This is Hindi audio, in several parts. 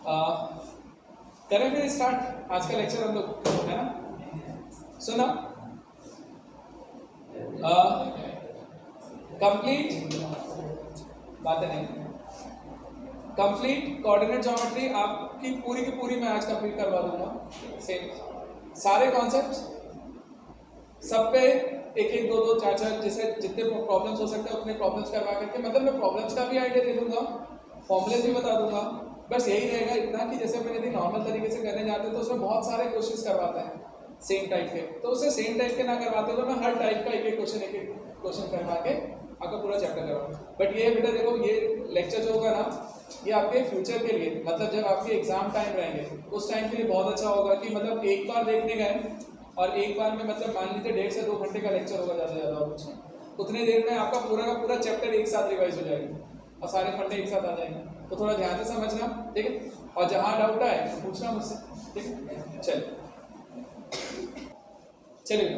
करें फिर स्टार्ट आज का लेक्चर हम लोग, है ना। सुना कंप्लीट बातें नहीं, कंप्लीट कोऑर्डिनेट ज्योमेट्री आपकी पूरी की पूरी मैं आज कंप्लीट करवा दूंगा। सेम सारे कॉन्सेप्ट्स सब पे एक एक दो दो चार चार जैसे जितने प्रॉब्लम्स हो सकते हैं उतने प्रॉब्लम्स करवा करके, मतलब मैं प्रॉब्लम्स का भी आइडिया दे दूंगा, फॉर्मूले भी बता दूंगा। बस यही रहेगा इतना कि जैसे अपन यदि नॉर्मल तरीके से करने जाते हैं तो उसमें बहुत सारे क्वेश्चंस करवाते हैं सेम टाइप के, तो उसे सेम टाइप के ना करवाते तो मैं हर टाइप का एक एक क्वेश्चन करवा के आपका पूरा चैप्टर करवाऊँ। बट ये बेटा देखो, ये लेक्चर जो होगा ना ये आपके फ्यूचर के लिए, मतलब जब आपके एग्जाम टाइम रहेंगे उस टाइम के लिए बहुत अच्छा होगा कि मतलब एक बार देखने गए और एक बार में मतलब मान लीजिए 1.5 से 2 घंटे का लेक्चर होगा ज़्यादा से ज़्यादा और कुछ नहीं, उतनी देर में आपका पूरा का पूरा चैप्टर एक साथ रिवाइज हो जाएगा और सारे फंडे एक साथ आ जाएंगे। तो थोड़ा ध्यान से समझना, ठीक है, और जहाँ डाउट आए तो पूछना मुझसे, ठीक है। चलिए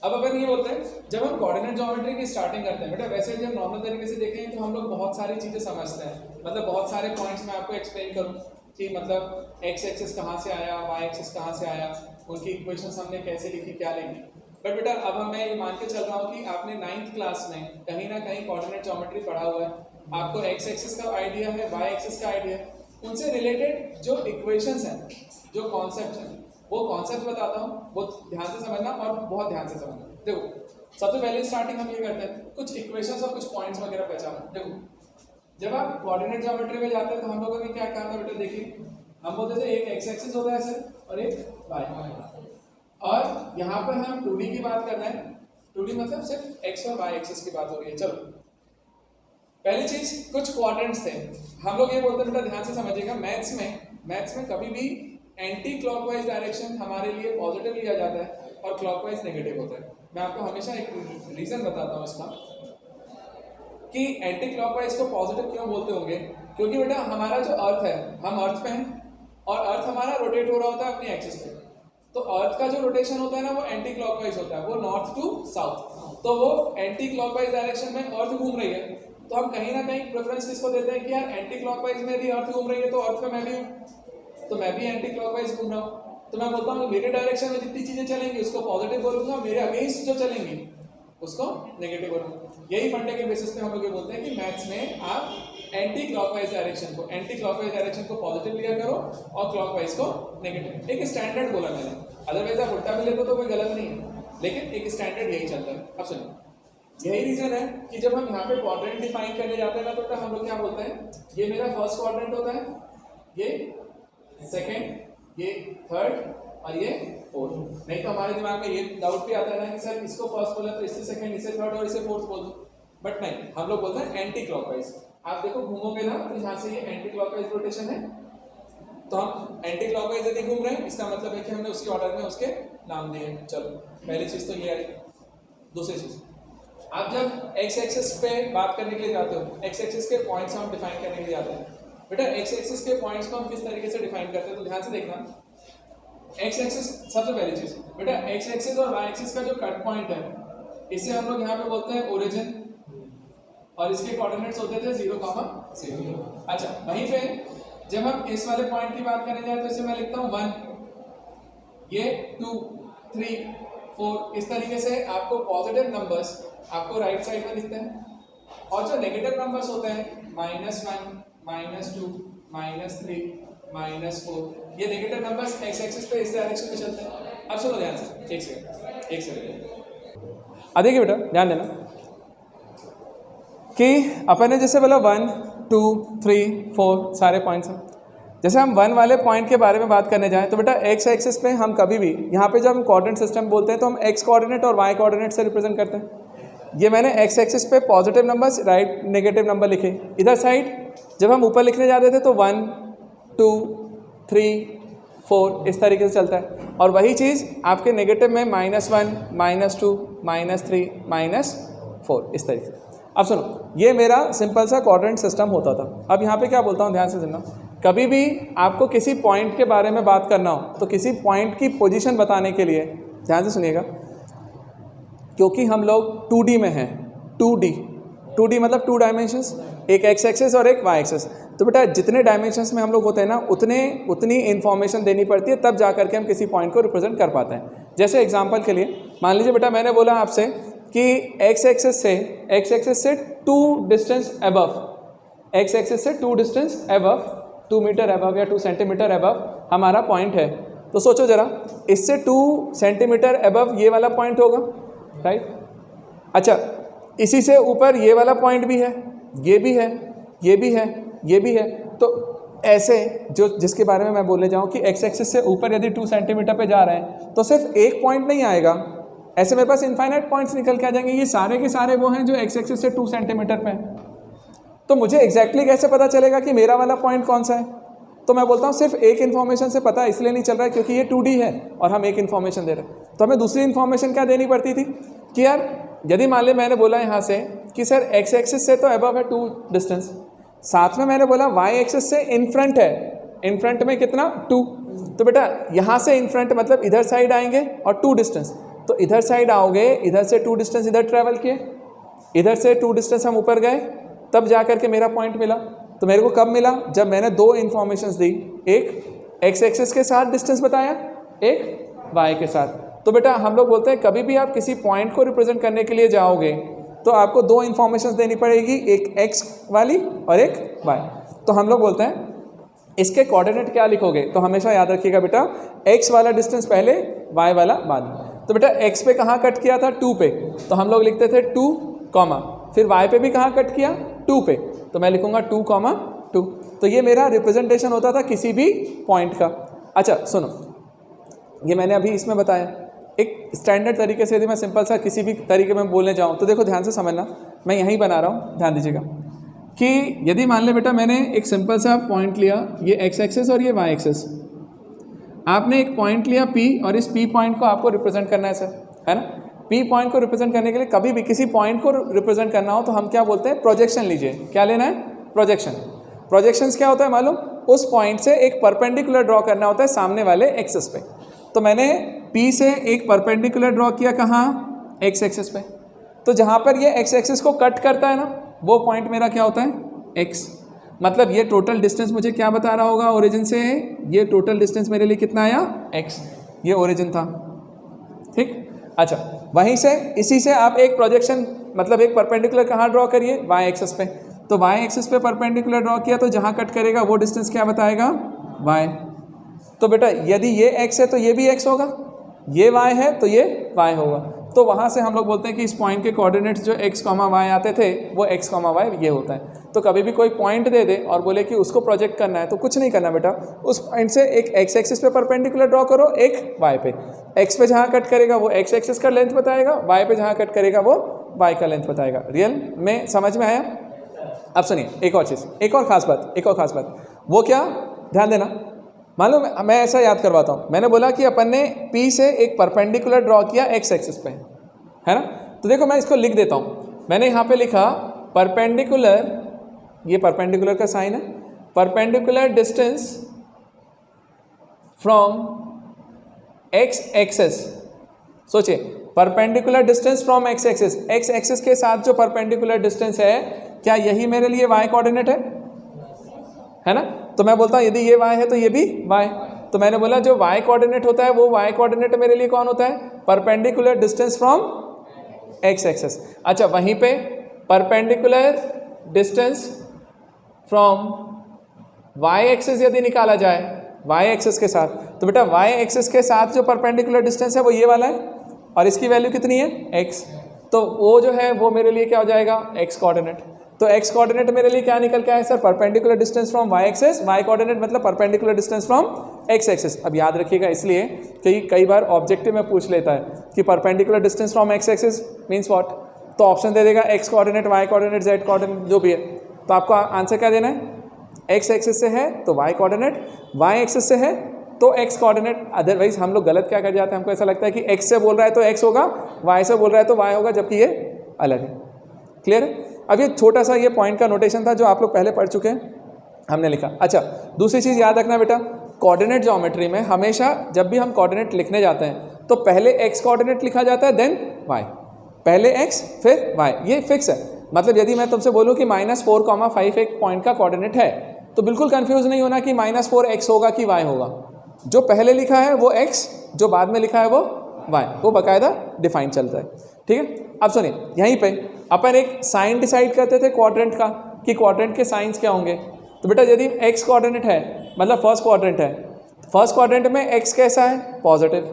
अब अपन ये बोलते हैं जब हम कोऑर्डिनेट ज्योमेट्री की स्टार्टिंग करते हैं बेटा, वैसे जब नॉर्मल तरीके से देखें तो हम लोग बहुत सारी चीज़ें समझते हैं, मतलब बहुत सारे पॉइंट्स मैं आपको एक्सप्लेन करूँ कि मतलब एक्स एक्सिस कहाँ से आया, वाई एक्सिस कहाँ से आया, उनकी इक्वेशंस हमने कैसे लिखी, क्या लिखी। बट बेटा अब मैं ये मान के चल रहा हूँ कि आपने 9th क्लास में कहीं ना कहीं कोऑर्डिनेट ज्योमेट्री पढ़ा हुआ है, आपको एक्स एक्सिस का आइडिया है, वाई एक्सिस का आइडिया है, उनसे रिलेटेड जो इक्वेशंस हैं, जो कॉन्सेप्ट हैं, वो कॉन्सेप्ट बताता हूँ, बहुत ध्यान से समझना और बहुत ध्यान से समझना। देखो सबसे पहले स्टार्टिंग हम ये करते हैं कुछ इक्वेशंस और कुछ पॉइंट्स वगैरह पहचानना। देखो जब आप कोऑर्डिनेट ज्योमेट्री में जाते हैं तो हम लोगों ने क्या कहा था बेटा, देखिए हम बोलते थे एक एक्स एक्सिस होता है सर और एक वाई, और यहाँ पर हम 2D की बात कर रहे हैं। 2D मतलब सिर्फ एक्स और वाई एक्सिस की बात हो रही है। चलो पहली चीज कुछ क्वाड्रेंट्स थे, हम लोग ये बोलते हैं बेटा ध्यान से समझिएगा, मैथ्स में कभी भी एंटी क्लॉकवाइज डायरेक्शन हमारे लिए पॉजिटिव लिया जाता है और क्लॉकवाइज नेगेटिव होता है। मैं आपको हमेशा एक रीजन बताता हूँ इसका कि एंटी क्लॉकवाइज को पॉजिटिव क्यों बोलते होंगे, क्योंकि बेटा हमारा जो अर्थ है, हम अर्थ पे हैं और अर्थ हमारा रोटेट हो रहा होता है अपनी एक्सिस पे, तो अर्थ का जो रोटेशन होता है ना वो एंटी क्लॉकवाइज होता है, वो नॉर्थ टू साउथ, तो वो एंटी क्लॉकवाइज डायरेक्शन में अर्थ घूम रही है, तो हम कहीं ना कहीं प्रेफरेंस किसको देते हैं कि यार एंटी क्लॉकवाइज में यदि अर्थ घूम रही है तो अर्थ पे मैं भी हूँ, तो मैं भी एंटी क्लॉकवाइज घूम रहा हूँ, तो मैं बोलता हूँ मेरे डायरेक्शन में जितनी चीजें चलेंगी उसको पॉजिटिव बोलूंगा, मेरे अगेंस्ट जो चलेंगी उसको नेगेटिव बोलूंगा। यही फंडे के बेसिस पे हम लोग ये बोलते हैं कि मैथ्स में आप एंटी क्लॉकवाइज डायरेक्शन को पॉजिटिव लिया करो और क्लॉकवाइज को नेगेटिव। एक स्टैंडर्ड बोला मैंने, अदरवाइज आप उल्टा भी लेते तो कोई गलत नहीं है, लेकिन एक स्टैंडर्ड यही चलता है। अब सुनिए यही रीजन है कि जब हम यहाँ पे क्वाड्रेंट डिफाइन करने जाते हैं ना तो हम लोग क्या बोलते हैं, ये मेरा फर्स्ट क्वाड्रेंट होता है, ये सेकेंड, ये थर्ड और ये फोर्थ। नहीं तो हमारे दिमाग में ये डाउट भी आता है ना कि सर इसको फर्स्ट बोला तो इससे सेकंड, इससे थर्ड और इससे फोर्थ बोल दो, बट नहीं, हम लोग बोलते हैं एंटी क्लॉकवाइज। आप देखो घूमोगे ना तो यहाँ से ये एंटी क्लॉकवाइज रोटेशन है, तो हम एंटी क्लॉकवाइज यदि घूम रहे हैं इसका मतलब है कि हमने उसके ऑर्डर में उसके नाम दिए। चलो पहली चीज तो ये है। दूसरी चीज, आप जब एक्स एक्सिस पे बात करने के लिए जाते हो, एक्स एक्सिस के पॉइंट्स हम डिफाइन करने के लिए जाते हैं बेटा, एक्स एक्सिस के पॉइंट्स को हम किस तरीके से डिफाइन करते हैं तो ध्यान से देखना। एक्स एक्सिस सबसे पहली चीज बेटा, एक्स एक्सिस और वाई एक्सिस का जो कट पॉइंट है इसे हम लोग यहाँ पे बोलते हैं ओरिजिन, और इसके कोऑर्डिनेट्स होते थे 0, 0। अच्छा वहीं पे जब हम इस वाले पॉइंट की बात करने जाए तो इसे मैं लिखता हूँ 1, ये 2, 3, 4, इस तरीके से आपको पॉजिटिव नंबर्स आपको राइट साइड में दिखते हैं, और जो नेगेटिव नंबर्स होते हैं -1, -2, -3, -4, ये नेगेटिव नंबर्स एक्स एक्सिस पे इस डायरेक्शन में चलते हैं। अब सुनो ध्यान से, एक सेकंड देखिए बेटा ध्यान देना कि अपन ने जैसे बोला 1, 2, 3, 4 सारे पॉइंट्स हैं, जैसे हम 1 वाले पॉइंट के बारे में बात करने जाएं तो बेटा एक्स एक्सिस पे हम कभी भी यहाँ पे जब हम कोऑर्डिनेट सिस्टम बोलते हैं तो हम एक्स कोऑर्डिनेट और वाई कोऑर्डिनेट से रिप्रेजेंट करते हैं। ये मैंने एक्स एक्सिस पे positive numbers, right negative number लिखे, इधर साइड जब हम ऊपर लिखने जाते थे तो 1, 2, 3, 4 इस तरीके से चलता है, और वही चीज़ आपके नेगेटिव में -1, -2, -3, -4 इस तरीके से। अब सुनो ये मेरा सिंपल सा कोऑर्डिनेट सिस्टम होता था। अब यहाँ पे क्या बोलता हूँ ध्यान से सुनना, कभी भी आपको किसी पॉइंट के बारे में बात करना हो तो किसी पॉइंट की पोजीशन बताने के लिए ध्यान से सुनिएगा, क्योंकि हम लोग 2D में हैं, 2D मतलब 2 डायमेंशंस, एक एक्स एक्सिस और एक वाई एक्सिस। तो बेटा जितने डायमेंशंस में हम लोग होते हैं ना उतनी इन्फॉर्मेशन देनी पड़ती है, तब जा करके हम किसी पॉइंट को रिप्रेजेंट कर पाते हैं। जैसे एग्जांपल के लिए मान लीजिए बेटा मैंने बोला आपसे कि एक्स एक्सिस से 2 डिस्टेंस अबव, एक्स एक्सिस से 2 डिस्टेंस अबव, 2 मीटर अबव या 2 सेंटीमीटर अबव हमारा पॉइंट है। तो सोचो जरा, इससे 2 सेंटीमीटर अबव ये वाला पॉइंट होगा, राइट। अच्छा, इसी से ऊपर ये वाला पॉइंट भी है, ये भी है, ये भी है, ये भी है। तो ऐसे जो जिसके बारे में मैं बोलने जाऊँ कि एक्स एक्सिस से ऊपर यदि 2 सेंटीमीटर पे जा रहे हैं तो सिर्फ एक पॉइंट नहीं आएगा, ऐसे मेरे पास इनफाइनाइट पॉइंट्स निकल के आ जाएंगे। ये सारे के सारे वो हैं जो एक्स एक्सिस से 2 सेंटीमीटर पे हैं। तो मुझे एग्जैक्टली कैसे पता चलेगा कि मेरा वाला पॉइंट कौन सा है? तो मैं बोलता हूँ सिर्फ एक इन्फॉर्मेशन से पता इसलिए नहीं चल रहा है क्योंकि ये 2D है और हम एक इन्फॉर्मेशन दे रहे हैं। तो हमें दूसरी इन्फॉर्मेशन क्या देनी पड़ती थी कि यार यदि मान लिया मैंने बोला यहाँ से कि सर एक्स एक्सिस से तो अबव है 2 डिस्टेंस, साथ में मैंने बोला वाई एक्सिस से इन फ्रंट है, इन फ्रंट में कितना 2। तो बेटा यहाँ से इन फ्रंट मतलब इधर साइड आएंगे और 2 डिस्टेंस, तो इधर साइड आओगे, इधर से 2 डिस्टेंस इधर ट्रैवल किए, इधर से 2 डिस्टेंस हम ऊपर गए, तब जा करके मेरा पॉइंट मिला। तो मेरे को कब मिला? जब मैंने 2 इन्फॉर्मेशंस दी, एक एक्स एक्सिस के साथ डिस्टेंस बताया, एक वाई के साथ। तो बेटा हम लोग बोलते हैं कभी भी आप किसी पॉइंट को रिप्रेजेंट करने के लिए जाओगे तो आपको 2 इन्फॉर्मेशंस देनी पड़ेगी, एक एक्स वाली और एक वाई। तो हम लोग बोलते हैं इसके कोऑर्डिनेट क्या लिखोगे? तो हमेशा याद रखिएगा बेटा एक्स वाला डिस्टेंस पहले, वाई वाला बाद में। तो बेटा एक्स पे कहाँ कट किया था? 2 पे, तो हम लोग लिखते थे 2, फिर वाई पे भी कहाँ कट किया? 2 पे, तो मैं लिखूंगा 2, 2। तो ये मेरा रिप्रेजेंटेशन होता था किसी भी पॉइंट का। अच्छा सुनो, ये मैंने अभी इसमें बताया एक स्टैंडर्ड तरीके से। यदि मैं सिंपल सा किसी भी तरीके में बोलने जाऊँ तो देखो ध्यान से समझना, मैं यहीं बना रहा हूँ, ध्यान दीजिएगा कि यदि मान ले बेटा मैंने एक सिंपल सा पॉइंट लिया, ये एक्स एक्सिस और ये वाई एक्सिस, आपने एक पॉइंट लिया P और इस P पॉइंट को आपको रिप्रेजेंट करना है सर, है ना। P पॉइंट को रिप्रेजेंट करने के लिए कभी भी किसी पॉइंट को रिप्रेजेंट करना हो तो हम क्या बोलते हैं? प्रोजेक्शन लीजिए। क्या लेना है? प्रोजेक्शन। प्रोजेक्शंस क्या होता है मालूम? उस पॉइंट से एक परपेंडिकुलर ड्रॉ करना होता है सामने वाले एक्सिस पे। तो मैंने P से एक परपेंडिकुलर ड्रॉ किया, कहाँ? एक्स एक्सिस पे। तो जहाँ पर ये एक्स एक्सिस को कट करता है ना, वो पॉइंट मेरा क्या होता है? एक्स। मतलब ये टोटल डिस्टेंस मुझे क्या बता रहा होगा ओरिजिन से? ये टोटल डिस्टेंस मेरे लिए कितना आया? एक्स। ये ओरिजिन था, ठीक। अच्छा, वहीं से इसी से आप एक प्रोजेक्शन मतलब एक परपेंडिकुलर कहाँ ड्रॉ करिए? वाई एक्सिस पे। तो वाई एक्सिस पे परपेंडिकुलर ड्रॉ किया तो जहाँ कट करेगा वो डिस्टेंस क्या बताएगा? वाई। तो बेटा यदि ये एक्स है तो ये भी एक्स होगा, ये वाई है तो ये वाई होगा। तो वहाँ से हम लोग बोलते हैं कि इस पॉइंट के कोऑर्डिनेट्स जो एक्स कॉमा वाई आते थे वो एक्स कॉमा वाई ये होता है। तो कभी भी कोई पॉइंट दे दे और बोले कि उसको प्रोजेक्ट करना है तो कुछ नहीं करना बेटा, उस पॉइंट से एक एक्स एक्सिस पे परपेंडिकुलर ड्रॉ करो, एक वाई पे। एक्स पे जहाँ कट करेगा वो एक्स एक्सिस का लेंथ बताएगा, वाई पे जहाँ कट करेगा वो वाई का लेंथ बताएगा। रियल में समझ में आया? अब सुनिए एक और चीज़, एक और ख़ास बात, वो क्या? ध्यान देना, मालूम मैं ऐसा याद करवाता हूँ। मैंने बोला कि अपन ने P से एक परपेंडिकुलर ड्रॉ किया एक्स एक्सिस पे, है ना। तो देखो मैं इसको लिख देता हूँ। मैंने यहाँ पे लिखा परपेंडिकुलर, ये परपेंडिकुलर का साइन है, perpendicular distance from x axis. सोचिए, perpendicular distance from x axis, x axis के साथ जो परपेंडिकुलर डिस्टेंस है, क्या यही मेरे लिए वाई कोऑर्डिनेट है ना। तो मैं बोलता हूँ यदि ये y है तो ये भी y। तो मैंने बोला जो y कोऑर्डिनेट होता है वो y कोऑर्डिनेट मेरे लिए कौन होता है? Perpendicular distance from x axis. अच्छा, वहीं पे perpendicular distance from y axis यदि निकाला जाए y एक्सिस के साथ, तो बेटा y एक्सिस के साथ जो परपेंडिकुलर डिस्टेंस है वो ये वाला है और इसकी वैल्यू कितनी है? x। तो वो जो है वो मेरे लिए क्या हो जाएगा? x coordinate. तो x कोऑर्डिनेट मेरे लिए क्या निकल के आया sir? Perpendicular distance from y axis, y coordinate मतलब perpendicular distance from x axis. अब याद रखिएगा इसलिए कि कई बार ऑब्जेक्टिव में पूछ लेता है कि perpendicular distance from x axis means what. तो ऑप्शन दे देगा x coordinate, y coordinate, z coordinate जो भी है। तो आपको आंसर क्या देना है? x एक्सिस से है तो y कोऑर्डिनेट, y एक्सिस से है तो x कोऑर्डिनेट। अदरवाइज हम लोग गलत क्या कर जाते हैं, हमको ऐसा लगता है कि x से बोल रहा है तो x होगा, y से बोल रहा है तो y होगा, जबकि ये अलग है। क्लियर है? अब ये छोटा सा ये पॉइंट का नोटेशन था जो आप लोग पहले पढ़ चुके हैं, हमने लिखा। अच्छा, दूसरी चीज़ याद रखना बेटा, कोऑर्डिनेट ज्योमेट्री में हमेशा जब भी हम कोऑर्डिनेट लिखने जाते हैं तो पहले x कोऑर्डिनेट लिखा जाता है देन y, पहले x फिर y, ये फिक्स है। मतलब यदि मैं तुमसे बोलूँ कि -4, 5 एक पॉइंट का कोऑर्डिनेट तो बिल्कुल कंफ्यूज नहीं होना कि -4x होगा कि y होगा। जो पहले लिखा है वो x, जो बाद में लिखा है वो y, वो बाकायदा डिफाइन चलता है। ठीक है, अब सुनिए, यहीं पे अपन एक साइन डिसाइड करते थे क्वाड्रेंट का कि क्वाड्रेंट के साइंस क्या होंगे। तो बेटा यदि x क्वाड्रेंट है, मतलब फर्स्ट क्वाड्रेंट है, फर्स्ट क्वाड्रेंट में x कैसा है? पॉजिटिव,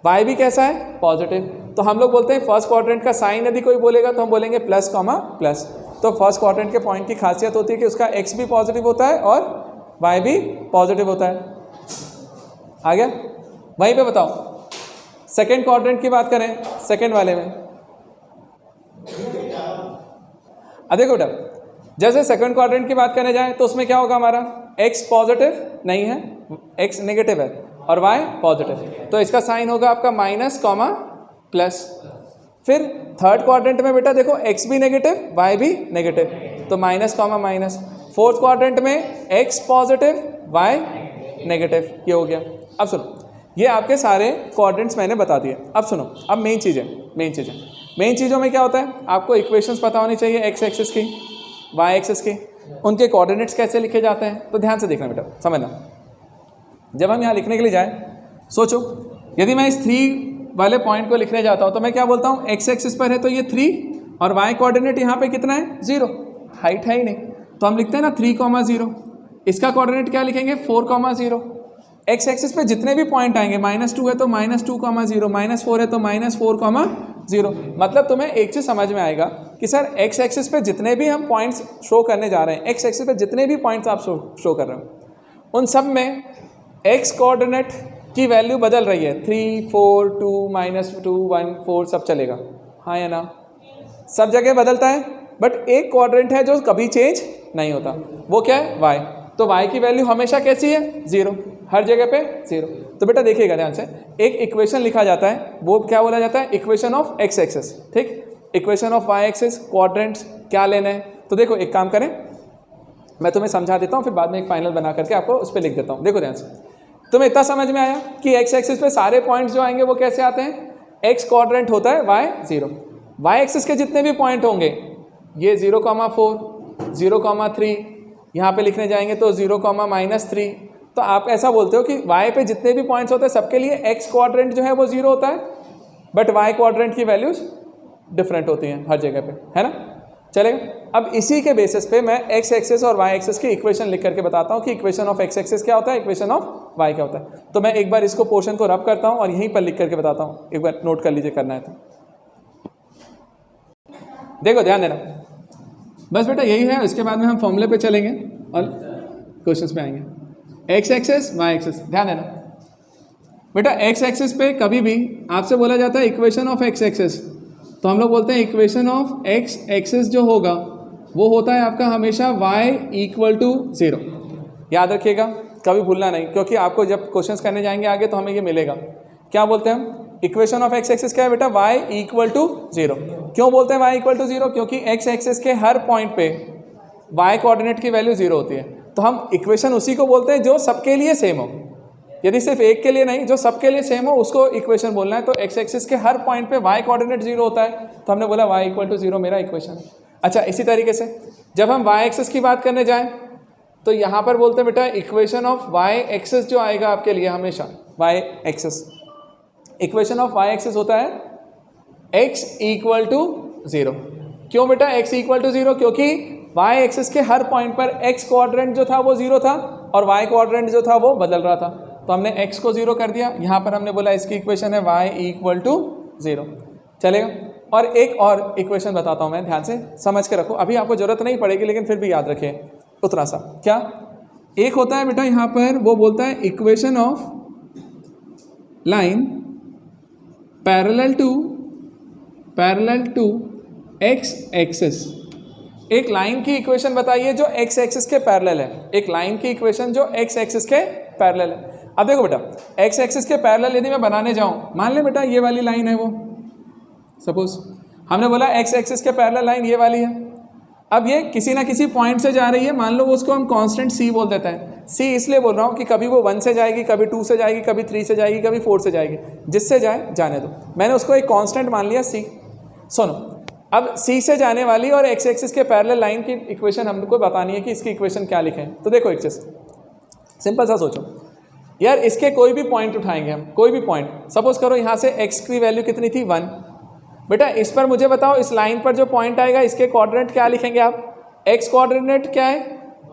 y भी कैसा है? पॉजिटिव। तो हम लोग बोलते हैं फर्स्ट क्वाड्रेंट का साइन यदि कोई बोलेगा तो हम बोलेंगे प्लस कॉमा प्लस। तो फर्स्ट क्वाड्रेंट के पॉइंट की खासियत होती है कि उसका x भी पॉजिटिव होता है और y भी पॉजिटिव होता है। आ गया? वहीं पे बताओ सेकेंड क्वाड्रेंट की बात करें, सेकेंड वाले में देखो बेटा, जैसे सेकंड क्वाड्रेंट की बात करने जाए तो उसमें क्या होगा, हमारा x पॉजिटिव नहीं है, x नेगेटिव है और y पॉजिटिव, तो इसका साइन होगा आपका माइनस कॉमा प्लस। फिर थर्ड क्वाड्रेंट में बेटा देखो x भी नेगेटिव y भी नेगेटिव, तो minus comma minus. Fourth quadrant में x पॉजिटिव y नेगेटिव, ये हो गया। अब सुनो, ये आपके सारे क्वाड्रेंट्स मैंने बता दिए। अब सुनो, अब मेन चीज़ों में क्या होता है, आपको इक्वेशंस पता होनी चाहिए x एक्सिस की, y एक्सिस की, उनके कोऑर्डिनेट्स कैसे लिखे जाते हैं। तो ध्यान से देखना बेटा, समझना। जब हम यहाँ लिखने के लिए जाएं, सोचो यदि मैं इस 3 वाले पॉइंट को लिखने जाता हूँ तो मैं क्या बोलता हूँ, x एक्सिस पर है तो ये 3 और y कोऑर्डिनेट यहाँ पे कितना है? 0, हाइट है ही नहीं, तो हम लिखते हैं ना 3,0। इसका कोऑर्डिनेट क्या लिखेंगे? 4,0। x एक्सिस पे जितने भी पॉइंट आएंगे, -2 है तो -2,0, -4 है तो -4,0। मतलब तुम्हें एक चीज़ समझ में आएगा कि सर x एक्सिस पे जितने भी हम पॉइंट्स शो करने जा रहे हैं, x एक्सिस पे जितने भी पॉइंट्स आप शो कर रहे हो, उन सब में x कोऑर्डिनेट की वैल्यू बदल रही है। 3, 4, 2, -2, 1, 4 सब चलेगा, हाँ या ना? सब जगह बदलता है, बट एक क्वाड्रेंट है जो कभी चेंज नहीं होता, वो क्या है? y। तो y की वैल्यू हमेशा कैसी है? 0, हर जगह पे 0। तो बेटा देखिएगा ध्यान से, एक इक्वेशन लिखा जाता है, वो क्या बोला जाता है? Equation of x axis. ठीक, equation of y axis, quadrants क्या लेना है। तो देखो एक काम करें, मैं तुम्हें समझा देता हूँ, फिर बाद में एक फाइनल बना करके आपको उस पर लिख देता हूँ। देखो ध्यान से, तुम्हें इतना समझ में आया कि x एक्सिस पे सारे पॉइंट्स जो आएंगे वो कैसे आते हैं? x क्वाड्रेंट होता है, y 0। y एक्सिस के जितने भी पॉइंट होंगे, ये 0,4, 0,3, यहाँ पे लिखने जाएंगे तो 0,-3। तो आप ऐसा बोलते हो कि y पे जितने भी पॉइंट्स होते हैं सबके लिए x क्वाड्रेंट जो है वो 0 होता है, बट y क्वाड्रेंट की वैल्यूज डिफरेंट होती हैं हर जगह पे, है ना? चलेगा। अब इसी के बेसिस पे मैं x एक्सिस और y एक्सिस की इक्वेशन लिख करके बताता हूँ कि इक्वेशन ऑफ x एक्सिस क्या होता है, इक्वेशन ऑफ y क्या होता है। तो मैं एक बार इसको पोर्शन को रब करता हूँ और यहीं पर लिख करके बताता हूँ, एक बार नोट कर लीजिए, करना है तो। देखो ध्यान देना, बस बेटा यही है, इसके बाद में हम फॉर्मूले पे चलेंगे और क्वेश्चंस पे आएंगे। x एक्सिस, y एक्सिस, ध्यान देना बेटा, x एक्सिस पे कभी भी आपसे बोला जाता है इक्वेशन ऑफ x एक्सिस, तो हम लोग बोलते हैं इक्वेशन ऑफ x एक्सिस जो होगा वो होता है आपका हमेशा y = 0। याद रखिएगा, कभी भूलना नहीं, क्योंकि आपको जब क्वेश्चंस करने जाएंगे आगे तो हमें ये मिलेगा। क्या बोलते हैं हम? इक्वेशन ऑफ x एक्सिस क्या है बेटा? y = 0। क्यों बोलते हैं y = 0? क्योंकि x एक्सिस के हर पॉइंट पे y कोऑर्डिनेट की वैल्यू 0 होती है। तो हम इक्वेशन उसी को बोलते हैं जो सबके लिए सेम हो, यदि सिर्फ एक के लिए नहीं, जो सबके लिए सेम हो उसको इक्वेशन बोलना है। तो x एक्सिस के हर पॉइंट पे y कोऑर्डिनेट 0 होता है, तो हमने बोला y = 0 मेरा इक्वेशन है। अच्छा, इसी तरीके से जब हम y एक्सिस की बात करने जाएं तो यहाँ पर बोलते हैं बेटा इक्वेशन ऑफ y एक्सिस जो आएगा आपके लिए हमेशा y axis, equation of y axis होता है x = 0। क्यों बेटा x = 0? क्योंकि y एक्सिस के हर पॉइंट पर x क्वाड्रेंट जो था वो 0 था और y क्वाड्रेंट जो था वो बदल रहा था, तो हमने x को 0 कर दिया। यहाँ पर हमने बोला इसकी इक्वेशन है y = 0। चलेगा। और एक और इक्वेशन बताता हूँ मैं, ध्यान से समझ के रखो, अभी आपको ज़रूरत नहीं पड़ेगी लेकिन फिर भी याद रखें उतना सा। क्या एक होता है बेटा यहाँ पर, वो बोलता है equation of line parallel to x axis. एक लाइन की इक्वेशन बताइए जो x एक्सिस के पैरेलल है, एक लाइन की इक्वेशन जो x एक्सिस के पैरेलल है। अब देखो बेटा, x एक्सिस के पैरेलल यदि मैं बनाने जाऊँ, मान ले बेटा ये वाली लाइन है, वो सपोज हमने बोला x एक्सिस के पैरेलल लाइन ये वाली है। अब ये किसी ना किसी पॉइंट से जा रही है, मान लो उसको हम कांस्टेंट c बोल देते हैं। c इसलिए बोल रहा हूँ कि कभी वो 1 से जाएगी, कभी 2 से जाएगी, कभी 3 से जाएगी, कभी 4 से जाएगी, जिससे जाए जाने दो। मैंने उसको एक कांस्टेंट मान लिया c। सुनो, अब सी से जाने वाली और एक्स एक्सिस के पैरेलल लाइन की इक्वेशन हमको बतानी है कि इसकी इक्वेशन क्या लिखें। तो देखो एक चीज़ सिंपल सा सोचो यार, इसके कोई भी पॉइंट उठाएंगे हम, कोई भी पॉइंट, सपोज करो यहाँ से एक्स की वैल्यू कितनी थी 1। बेटा इस पर मुझे बताओ इस लाइन पर जो पॉइंट आएगा इसके कोऑर्डिनेट क्या लिखेंगे आप? एक्स कोऑर्डिनेट क्या है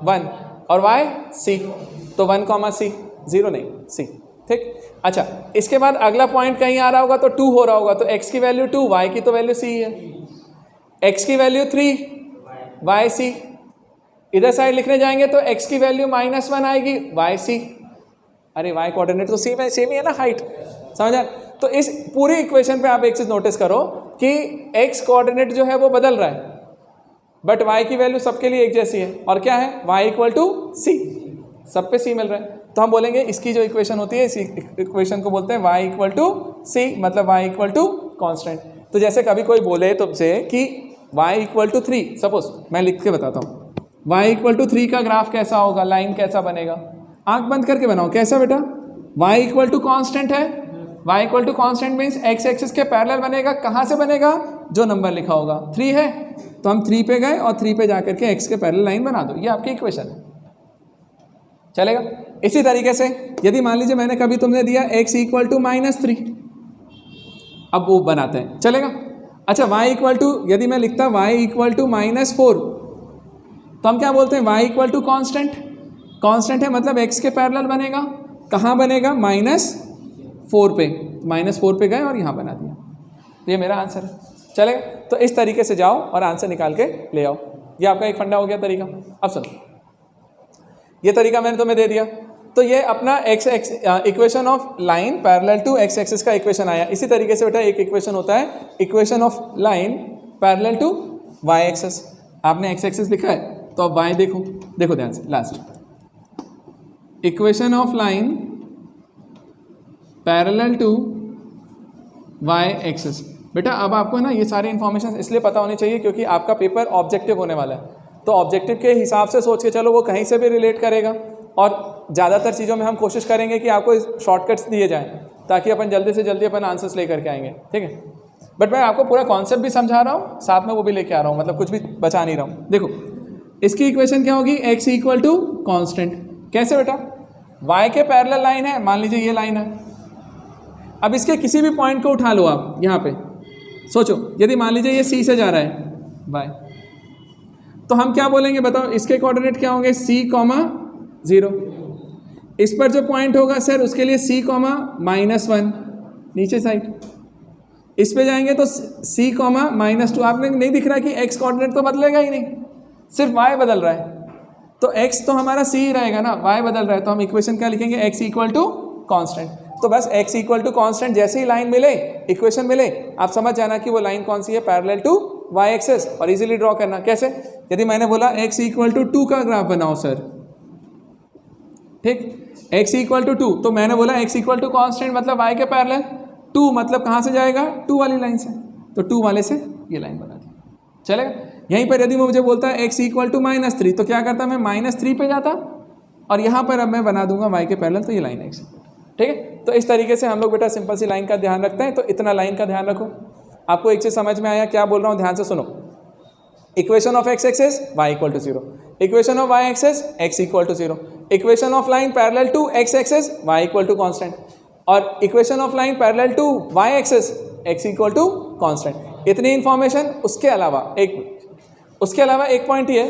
1 और वाई सी, तो 1, C, 0 नहीं C, ठीक। अच्छा इसके बाद अगला पॉइंट कहीं आ रहा होगा तो 2 हो रहा होगा, तो x की वैल्यू 2, y की तो वैल्यू C है, x की वैल्यू 3, y C। इधर साइड लिखने जाएंगे तो x की वैल्यू -1 आएगी, y C। अरे y कोऑर्डिनेट तो सेम ही है ना, हाइट, समझा? तो इस पूरी इक्वेशन पे आप एक चीज नोटिस करो कि x कोऑर्डिनेट जो है वो बदल रहा है, बट y की वैल्यू सबके लिए एक जैसी है, और क्या है y = C, सब पे C मिल रहा है। तो हम बोलेंगे इसकी जो इक्वेशन होती है इस इक्वेशन को बोलते हैं y = C, मतलब y कांस्टेंट। तो जैसे कभी कोई बोले तुमसे कि y = 3, सपोज मैं लिख के बताता हूँ, y = 3 का ग्राफ कैसा होगा, लाइन कैसा बनेगा? आंख बंद करके बनाओ, कैसा बेटा? y = कांस्टेंट है, y = constant means x axis के पैरेलल बनेगा। कहाँ से बनेगा? जो नंबर लिखा होगा 3 है तो हम 3 पे गए और 3 पे जाकर के x के पैरेलल लाइन बना दो, ये आपकी इक्वेशन है, चलेगा? इसी तरीके से यदि मान लीजिए मैंने कभी तुमने दिया x = -3, अब वो बनाते हैं, चलेगा? अच्छा यदि मैं लिखता y = -4, तो हम क्या बोलते हैं? y = कांस्टेंट, कांस्टेंट है मतलब x के पैरेलल बनेगा। कहाँ बनेगा? -4 पे, -4 पे गए और यहाँ बना दिया, तो ये मेरा आंसर है, चलेगा? तो इस तरीके से जाओ और आंसर निकाल के ले आओ, ये आपका एक फंडा हो गया तरीका। अब सुनो, ये तरीका मैंने तुम्हें दे दिया, तो ये अपना equation of line parallel to x axis का इक्वेशन आया। इसी तरीके से बेटा एक इक्वेशन होता है equation of line parallel to y axis. आपने x एक्सिस लिखा है तो अब y देखो, देखो ध्यान से, last equation of line parallel to y axis. बेटा अब आपको ना ये सारी इन्फॉर्मेशन इसलिए पता होनी चाहिए क्योंकि आपका पेपर ऑब्जेक्टिव होने वाला है, तो ऑब्जेक्टिव के हिसाब से सोच के चलो, वो कहीं से भी रिलेट करेगा, और ज़्यादातर चीज़ों में हम कोशिश करेंगे कि आपको शॉर्टकट्स दिए जाएं ताकि अपन जल्दी से जल्दी अपन आंसर्स लेकर के आएंगे, ठीक है? बट मैं आपको पूरा कॉन्सेप्ट भी समझा रहा हूँ, साथ में वो भी लेके आ रहा हूँ, मतलब कुछ भी बचा नहीं रहा हूँ। देखो इसकी इक्वेशन क्या होगी? x = constant. कैसे बेटा? y के पैरेलल लाइन है, मान लीजिए ये लाइन है, अब इसके किसी भी पॉइंट को उठा लो आप, यहाँ पे सोचो, यदि मान लीजिए ये C से जा रहा है y, तो हम क्या बोलेंगे बताओ? इसके कोऑर्डिनेट क्या होंगे? C, 0। इस पर जो पॉइंट होगा सर उसके लिए C, -1 नीचे साइड। इस पे जाएंगे तो C, -2। आपने नहीं दिख रहा कि x कोऑर्डिनेट तो बदलेगा ही नहीं, सिर्फ y बदल रहा है, तो x तो हमारा C ही रहेगा ना, y बदल रहा है, तो हम इक्वेशन क्या लिखेंगे? x = constant. तो बस x = कांस्टेंट जैसे ही लाइन मिले, इक्वेशन मिले, आप समझ जाना कि वो लाइन कौन सी है, पैरेलल टू y एक्सिस, और इजीली ड्रॉ करना। कैसे? यदि मैंने बोला x = 2 का ग्राफ बनाओ सर, ठीक, x = 2, तो मैंने बोला x = कांस्टेंट मतलब y के पैरेलल, 2 मतलब कहाँ से जाएगा? 2 वाली लाइन से, तो 2 वाले से ये लाइन बना दी, चलेगा? यहीं पर यदि मुझे बोलता है x = -3, तो क्या करता मैं? -3 पे जाता, और यहाँ पर अब मैं बना दूंगा y के पैरेलल, तो ये लाइन है x, ठीक है? तो इस तरीके से हम लोग बेटा सिंपल सी लाइन का ध्यान रखते हैं। तो इतना लाइन का ध्यान रखो। आपको एक चीज़ समझ में आया क्या बोल रहा हूँ? ध्यान से सुनो। Equation of x axis y = 0, equation of y axis x = 0, equation of line parallel to x axis y = constant, और equation of line parallel to y axis x = constant. इतनी इंफॉर्मेशन। उसके अलावा एक पॉइंट ये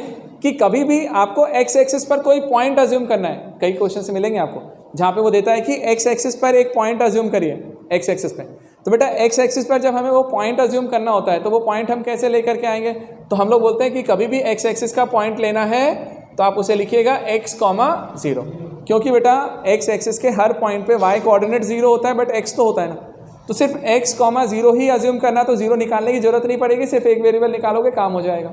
कि कभी भी आपको x एक्सिस पर कोई पॉइंट अज्यूम करना है। कई क्वेश्चन से मिलेंगे आपको जहाँ पे वो देता है कि x एक्सिस पर एक पॉइंट अज्यूम करिए, x एक्सिस पे। तो बेटा x एक्सिस पर जब हमें वो पॉइंट अज्यूम करना होता है तो वो पॉइंट हम कैसे लेकर के आएंगे? तो हम लोग बोलते हैं कि कभी भी x एक्सिस का पॉइंट लेना है तो आप उसे लिखिएगा x, 0, क्योंकि बेटा x एक्सिस के हर पॉइंट पे y कोऑर्डिनेट 0 होता है, बट x तो होता है ना, तो सिर्फ x, 0 ही अज्यूम करना, तो 0 निकालने की जरूरत नहीं पड़ेगी, सिर्फ एक वेरिएबल निकालोगे काम हो जाएगा।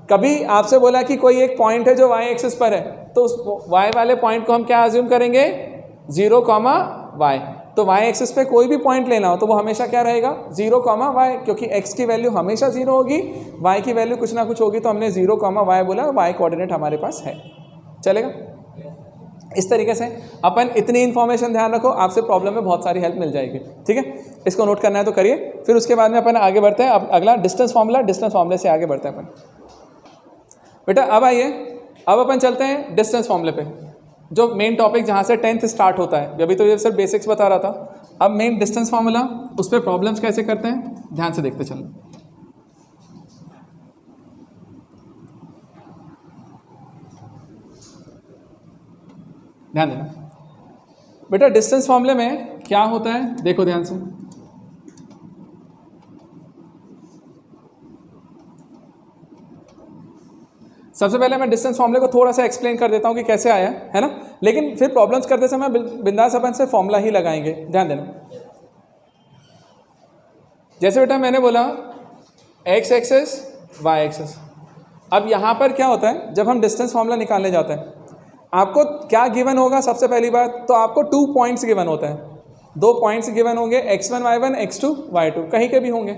कभी आपसे बोला कि कोई एक पॉइंट है जो y एक्सिस पर है, तो उस y वाले पॉइंट को हम क्या अज्यूम करेंगे? 0, y। तो y एक्सिस पे कोई भी पॉइंट लेना हो तो वो हमेशा क्या रहेगा? 0, y, क्योंकि x की वैल्यू हमेशा 0 होगी, y की वैल्यू कुछ ना कुछ होगी, तो हमने 0, y बोला, y कोऑर्डिनेट हमारे पास है, चलेगा? इस तरीके से अपन इतनी इन्फॉर्मेशन ध्यान रखो, आपसे प्रॉब्लम में बहुत सारी हेल्प मिल जाएगी। ठीक है, इसको नोट करना है तो करिए। फिर उसके बाद में अपन आगे बढ़ते हैं। अब अगला डिस्टेंस फार्मूला, डिस्टेंस फार्मूले से आगे बढ़ते हैं अपन। बेटा अब आइए, अब अपन चलते हैं डिस्टेंस फार्मूले पे, जो मेन टॉपिक जहाँ से 10th स्टार्ट होता है। अभी तो ये सिर्फ बेसिक्स बता रहा था, अब मेन डिस्टेंस फार्मूला, उस पर प्रॉब्लम्स कैसे करते हैं ध्यान से देखते चलो। ध्यान देना बेटा, डिस्टेंस फार्मूले में क्या होता है देखो ध्यान से। सबसे पहले मैं डिस्टेंस फार्मूले को थोड़ा सा एक्सप्लेन कर देता हूँ कि कैसे आया है ना, लेकिन फिर प्रॉब्लम्स करते समय बिंदास अपन से फॉर्मूला ही लगाएंगे। ध्यान देना, जैसे बेटा मैंने बोला एक्स एक्सेस वाई एक्सेस। अब यहाँ पर क्या होता है, जब हम डिस्टेंस फार्मूला निकालने जाते हैं, आपको क्या गिवन होगा? सबसे पहली बात तो आपको 2 पॉइंट्स गिवन होता है, 2 पॉइंट्स गिवन होंगे, x1 y1 x2 y2, कहीं के भी होंगे।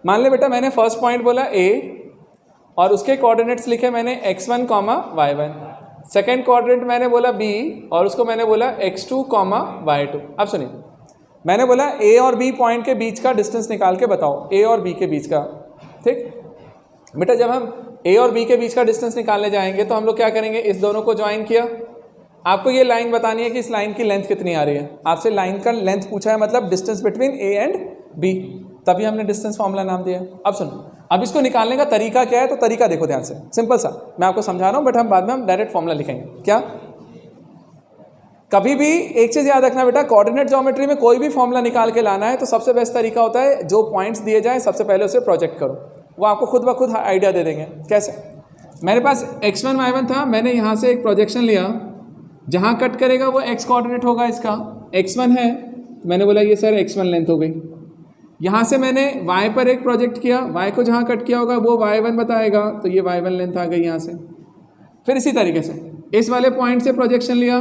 मान ले बेटा मैंने फर्स्ट पॉइंट बोला a और उसके कोऑर्डिनेट्स लिखे मैंने x1, y1। सेकेंड कोऑर्डिनेट मैंने बोला b और उसको मैंने बोला x2, y2। अब सुनिए, मैंने बोला a और b पॉइंट के बीच का डिस्टेंस निकाल के बताओ, a और b के बीच का। ठीक बेटा, जब हम a और b के बीच का डिस्टेंस निकालने जाएंगे तो हम लोग क्या करेंगे, इस दोनों को ज्वाइन किया। आपको ये लाइन बतानी है कि इस लाइन की लेंथ कितनी आ रही है। आपसे लाइन का लेंथ पूछा है, मतलब distance between a and b, तभी हमने डिस्टेंस फार्मूला नाम दिया है। अब सुनो, अब इसको निकालने का तरीका क्या है, तो तरीका देखो ध्यान से, सिंपल सा मैं आपको समझा रहा हूँ, बट हम बाद में हम डायरेक्ट फार्मूला लिखेंगे। क्या, कभी भी एक चीज़ याद रखना बेटा, कोऑर्डिनेट ज्योमेट्री में कोई भी फार्मूला निकाल के लाना है तो सबसे बेस्ट तरीका होता है, जो पॉइंट्स दिए जाए सबसे पहले उसे प्रोजेक्ट करो, वो आपको खुद ब खुद आइडिया दे देंगे। कैसे, मेरे पास x1 y1 था, मैंने यहाँ से एक प्रोजेक्शन लिया, जहाँ कट करेगा वो x कोऑर्डिनेट होगा, इसका x1 है, मैंने बोला ये सर x1 लेंथ हो गई। यहाँ से मैंने y पर एक प्रोजेक्ट किया, y को जहाँ कट किया होगा वो y1 बताएगा, तो ये y1 लेंथ आ गई यहाँ से। फिर इसी तरीके से इस वाले पॉइंट से प्रोजेक्शन लिया,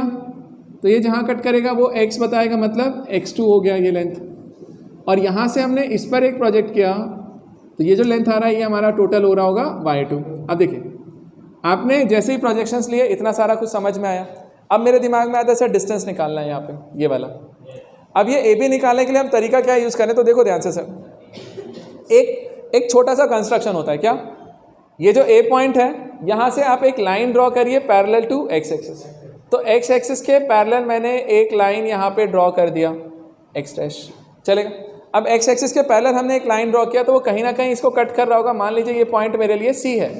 तो ये जहाँ कट करेगा वो x बताएगा, मतलब x2 हो गया ये लेंथ। और यहाँ से हमने इस पर एक प्रोजेक्ट किया, तो ये जो लेंथ आ रहा है ये हमारा टोटल हो रहा होगा y2। अब देखिए, आपने जैसे ही प्रोजेक्शंस लिए इतना सारा कुछ समझ में आया। अब मेरे दिमाग में आता है सर डिस्टेंस निकालना है यहाँ पे, ये वाला। अब ये ए बी निकालने के लिए हम तरीका क्या यूज़ करें, तो देखो ध्यान से सर, एक छोटा सा कंस्ट्रक्शन होता है। क्या, ये जो ए पॉइंट है, यहाँ से आप एक लाइन ड्रॉ करिए पैरेलल टू एक्स एक्सिस। तो एक्स एक्सिस के पैरेलल मैंने एक लाइन यहाँ पे ड्रॉ कर दिया, एक्स डैश, चलेगा। अब एक्स एक्सिस के पैरेलल हमने एक लाइन ड्रॉ किया, तो वो कहीं ना कहीं इसको कट कर रहा होगा। मान लीजिए ये पॉइंट मेरे लिए सी है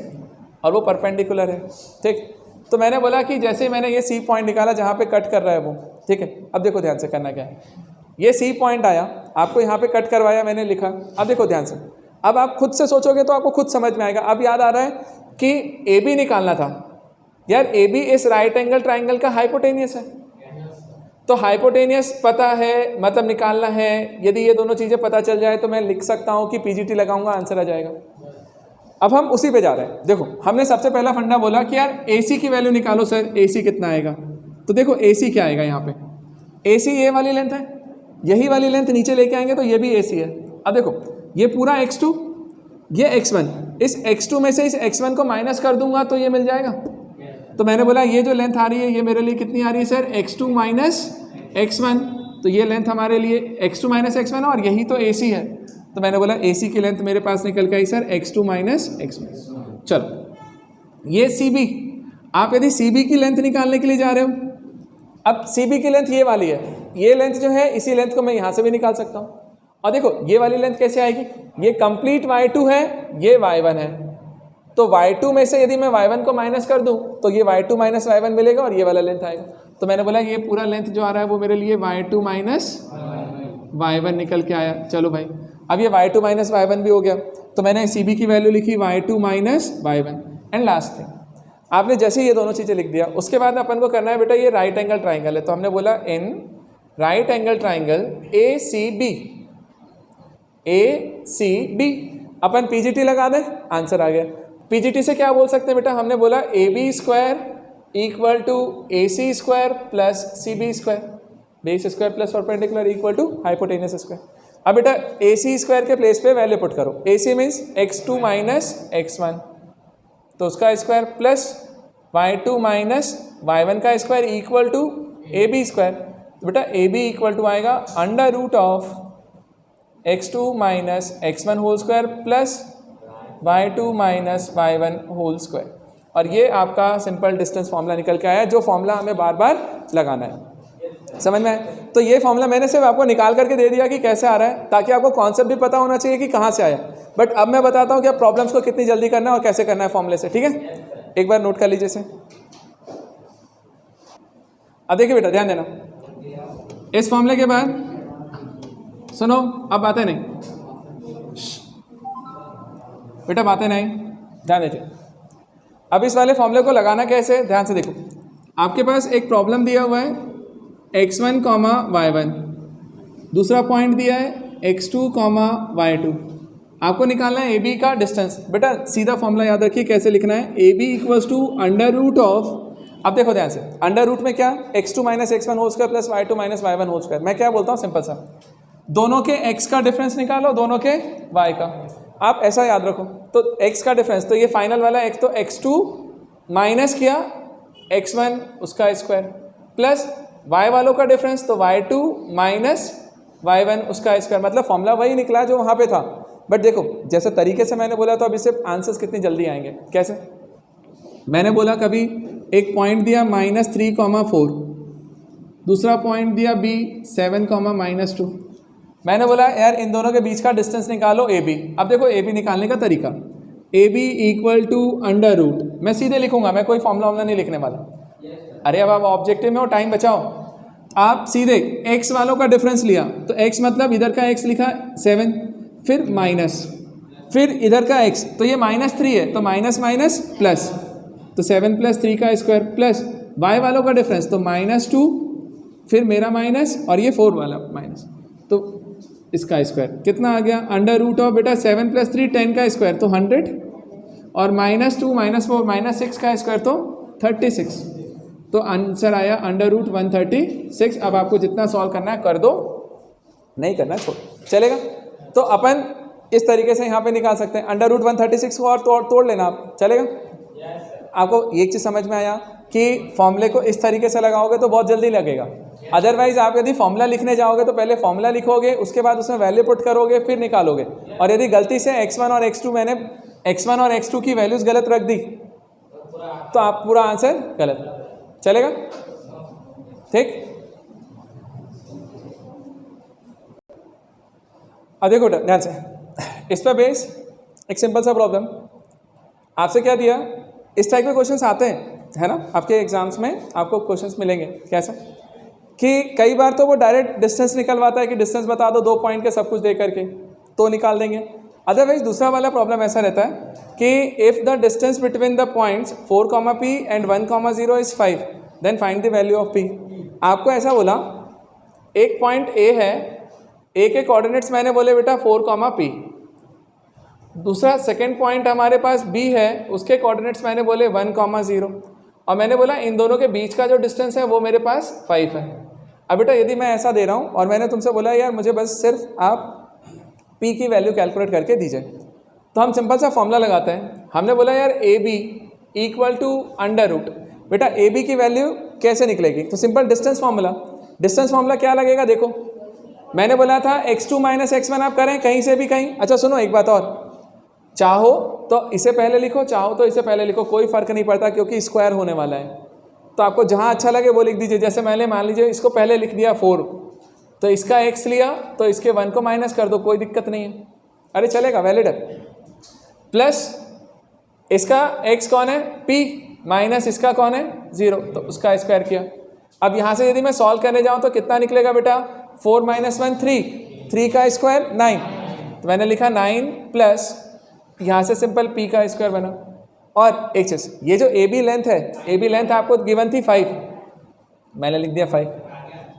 और वो परपेंडिकुलर है। ठीक, तो मैंने बोला कि जैसे मैंने ये सी पॉइंट निकाला जहाँ पे कट कर रहा है वो, ठीक है। अब देखो ध्यान से करना क्या है, ये सी पॉइंट आया, आपको यहाँ पे कट करवाया, मैंने लिखा। अब देखो ध्यान से, अब आप खुद से सोचोगे तो आपको खुद समझ में आएगा। अब याद आ रहा है कि ए बी निकालना था यार, ए बी इस राइट एंगल ट्राइंगल का हाइपोटेनियस है, तो हाइपोटेनियस पता है, मतलब निकालना है। यदि ये दोनों चीज़ें पता चल जाए तो मैं लिख सकता हूँ कि पीजीटी लगाऊंगा, आंसर आ जाएगा। अब हम उसी पे जा रहे हैं। देखो, हमने सबसे पहला फंडा बोला कि यार AC की वैल्यू निकालो सर, AC कितना आएगा। तो देखो AC क्या आएगा यहाँ पे, AC ये वाली लेंथ है, यही वाली लेंथ नीचे लेके आएंगे तो ये भी AC है। अब देखो ये पूरा x2, ये x1, इस x2 में से इस x1 को माइनस कर दूंगा तो ये मिल जाएगा। तो मैंने बोला ये जो लेंथ आ रही है ये मेरे लिए कितनी आ रही है सर, x2 माइनस x1। तो ये लेंथ हमारे लिए x2 माइनस x1 है और यही तो AC है। तो मैंने बोला AC की लेंथ मेरे पास निकल के आई सर x2 माइनस x1। चलो, ये CB, आप यदि CB की लेंथ निकालने के लिए जा रहे हो, अब CB की लेंथ ये वाली है, ये लेंथ जो है इसी लेंथ को मैं यहाँ से भी निकाल सकता हूँ। और देखो ये वाली लेंथ कैसे आएगी, ये कंप्लीट y2 है, ये y1 है, तो y2 में से यदि मैं y1 को माइनस कर दूं तो ये y2 माइनस y1 मिलेगा और ये वाला लेंथ आएगा। तो मैंने बोला ये पूरा लेंथ जो आ रहा है वो मेरे लिए y2 माइनस y1 निकल के आया। चलो भाई, अब ये y2 माइनस y1 भी हो गया, तो मैंने CB की वैल्यू लिखी y2 minus y1। And last thing, आपने जैसे ये दोनों चीज़ें लिख दिया, उसके बाद अपन को करना है बेटा ये राइट एंगल ट्राइंगल है, तो हमने बोला in right angle triangle ACB upon PGT लगा दें, आंसर आ गया। PGT से क्या बोल सकते हैं बेटा, हमने बोला AB square equal to AC square plus CB square, base square plus perpendicular equal to hypotenuse square. अब बेटा AC स्क्वायर के प्लेस पे वैल्यू पुट करो, AC means x2 minus x1, तो उसका square plus y2 minus y1 का square equal to A B square. तो बेटा ए बी इक्वल टू आएगा under root of x2 minus x1 whole square plus y2 minus y1 whole square. और ये आपका सिंपल डिस्टेंस फॉर्मूला निकल के आया, जो फॉर्मूला हमें बार बार लगाना है। समझ में आए? तो ये फॉर्मूला मैंने सिर्फ आपको निकाल करके दे दिया कि कैसे आ रहा है, ताकि आपको कॉन्सेप्ट भी पता होना चाहिए कि कहाँ से आया। बट अब मैं बताता हूँ कि आप प्रॉब्लम्स को कितनी जल्दी करना है और कैसे करना है फॉर्मूले से। ठीक है, एक बार नोट कर लीजिए इसे। अब देखिए बेटा, ध्यान देना, इस फॉर्मूले के बाद सुनो, अब बातें नहीं बेटा, बातें नहीं, ध्यान दीजिए। अब इस वाले फॉर्मूले को लगाना कैसे, ध्यान से देखो। आपके पास एक प्रॉब्लम दिया हुआ है x1 कॉमा y1, दूसरा पॉइंट दिया है x2 कॉमा y2। आपको निकालना है ए बी का डिस्टेंस। बेटा सीधा फॉर्मूला याद रखिए कैसे लिखना है, A B equals to under root of, अब देखो ध्यान से, अंडर रूट में क्या, x2 minus x1 whole square plus y2 minus y1 whole square. मैं क्या बोलता हूँ, सिंपल सा, दोनों के x का डिफरेंस निकालो, दोनों के y का। आप ऐसा याद रखो, तो x का डिफरेंस, तो ये फाइनल वाला x, तो x2 माइनस किया x1 उसका स्क्वायर प्लस y वालों का डिफरेंस, तो y2 माइनस y1 उसका स्क्वायर। मतलब फॉर्मूला वही निकला जो वहाँ पे था। बट देखो जैसे तरीके से मैंने बोला, तो अब इससे आंसर्स कितनी जल्दी आएंगे। कैसे, मैंने बोला कभी एक पॉइंट दिया -3,4, दूसरा पॉइंट दिया b 7,-2। मैंने बोला यार इन दोनों के बीच का डिस्टेंस निकालो ए बी। अब देखो ए बी निकालने का तरीका, A B equal to under root, मैं सीधे लिखूंगा, मैं कोई फॉर्मूला नहीं लिखने वाला। अरे अब आप ऑब्जेक्टिव में हो, टाइम बचाओ। आप सीधे x वालों का डिफरेंस लिया, तो x मतलब इधर का x लिखा 7, फिर माइनस, फिर इधर का x, तो ये -3 है, तो माइनस माइनस प्लस, तो 7 + 3 का स्क्वायर प्लस y वालों का डिफरेंस, तो -2, फिर मेरा माइनस और ये 4 वाला माइनस, तो इसका स्क्वायर कितना आ गया, अंडर रूट ऑफ बेटा 7 + 3 10 का स्क्वायर, तो 100, और -2 -4 -6 का स्क्वायर, तो 36। तो आंसर आया अंडर रूट 136। अब आपको जितना सॉल्व करना है कर दो, नहीं करना छोड़, चलेगा। तो अपन इस तरीके से यहाँ पे निकाल सकते हैं अंडर रूट 136 को, और तोड़ लेना आप, चलेगा। आपको एक चीज़ समझ में आया कि फॉर्मूले को इस तरीके से लगाओगे तो बहुत जल्दी लगेगा। अदरवाइज आप यदि फॉर्मूला लिखने जाओगे तो पहले फॉर्मूला लिखोगे, उसके बाद उसमें वैल्यू पुट करोगे, फिर निकालोगे। और यदि गलती से x1 और x2, मैंने x1 और x2 की वैल्यूज़ गलत रख दी, तो आप पूरा आंसर गलत, चलेगा, ठीक। अब देखो ध्यान से, इस पर बेस एक सिंपल सा प्रॉब्लम आपसे क्या दिया, इस टाइप के क्वेश्चंस आते हैं, है ना, आपके एग्जाम्स में आपको क्वेश्चंस मिलेंगे। कैसा कि कई बार तो वो डायरेक्ट डिस्टेंस निकलवाता है कि डिस्टेंस बता दो 2 पॉइंट के सब कुछ दे करके, तो निकाल देंगे। अदरवाइज दूसरा वाला प्रॉब्लम ऐसा रहता है कि if the distance between the points 4, P and 1, 0 is 5, then find the value of P। आपको ऐसा बोला, एक पॉइंट A है, A के कोऑर्डिनेट्स मैंने बोले बेटा 4, P, दूसरा सेकंड पॉइंट हमारे पास B है, उसके कोऑर्डिनेट्स मैंने बोले 1, 0, और मैंने बोला इन दोनों के बीच का जो डिस्टेंस है वो मेरे पास 5 है। अब बेटा यदि मैं ऐसा दे रहा हूँ और मैंने तुमसे बोला यार मुझे बस सिर्फ आप P की वैल्यू कैलकुलेट करके दीजिए, तो हम सिंपल सा फॉर्मूला लगाते हैं। हमने बोला यार A B equal to under root, बेटा ए बी की वैल्यू कैसे निकलेगी, तो simple distance formula. Distance formula क्या लगेगा, देखो मैंने बोला था x2 माइनस x1 आप करें कहीं से भी कहीं। अच्छा सुनो एक बात और, चाहो तो इसे पहले लिखो, चाहो तो इसे पहले लिखो, कोई फ़र्क नहीं पड़ता क्योंकि स्क्वायर होने वाला है। तो आपको जहाँ अच्छा लगे वो लिख दीजिए। जैसे मैंने मान लीजिए इसको पहले लिख दिया 4, तो इसका x लिया तो इसके 1 को माइनस कर दो, कोई दिक्कत नहीं है, अरे चलेगा, वैलिड है। प्लस इसका x कौन है p, माइनस इसका कौन है 0, तो उसका स्क्वायर किया। अब यहाँ से यदि मैं सॉल्व करने जाऊँ तो कितना निकलेगा बेटा, 4 - 1 3, 3 का स्क्वायर 9, तो मैंने लिखा 9 प्लस यहाँ से सिंपल p का स्क्वायर बना। और एक चीज़, ये जो ए बी लेंथ है, ए बी लेंथ आपको गिवन थी 5, मैंने लिख दिया 5।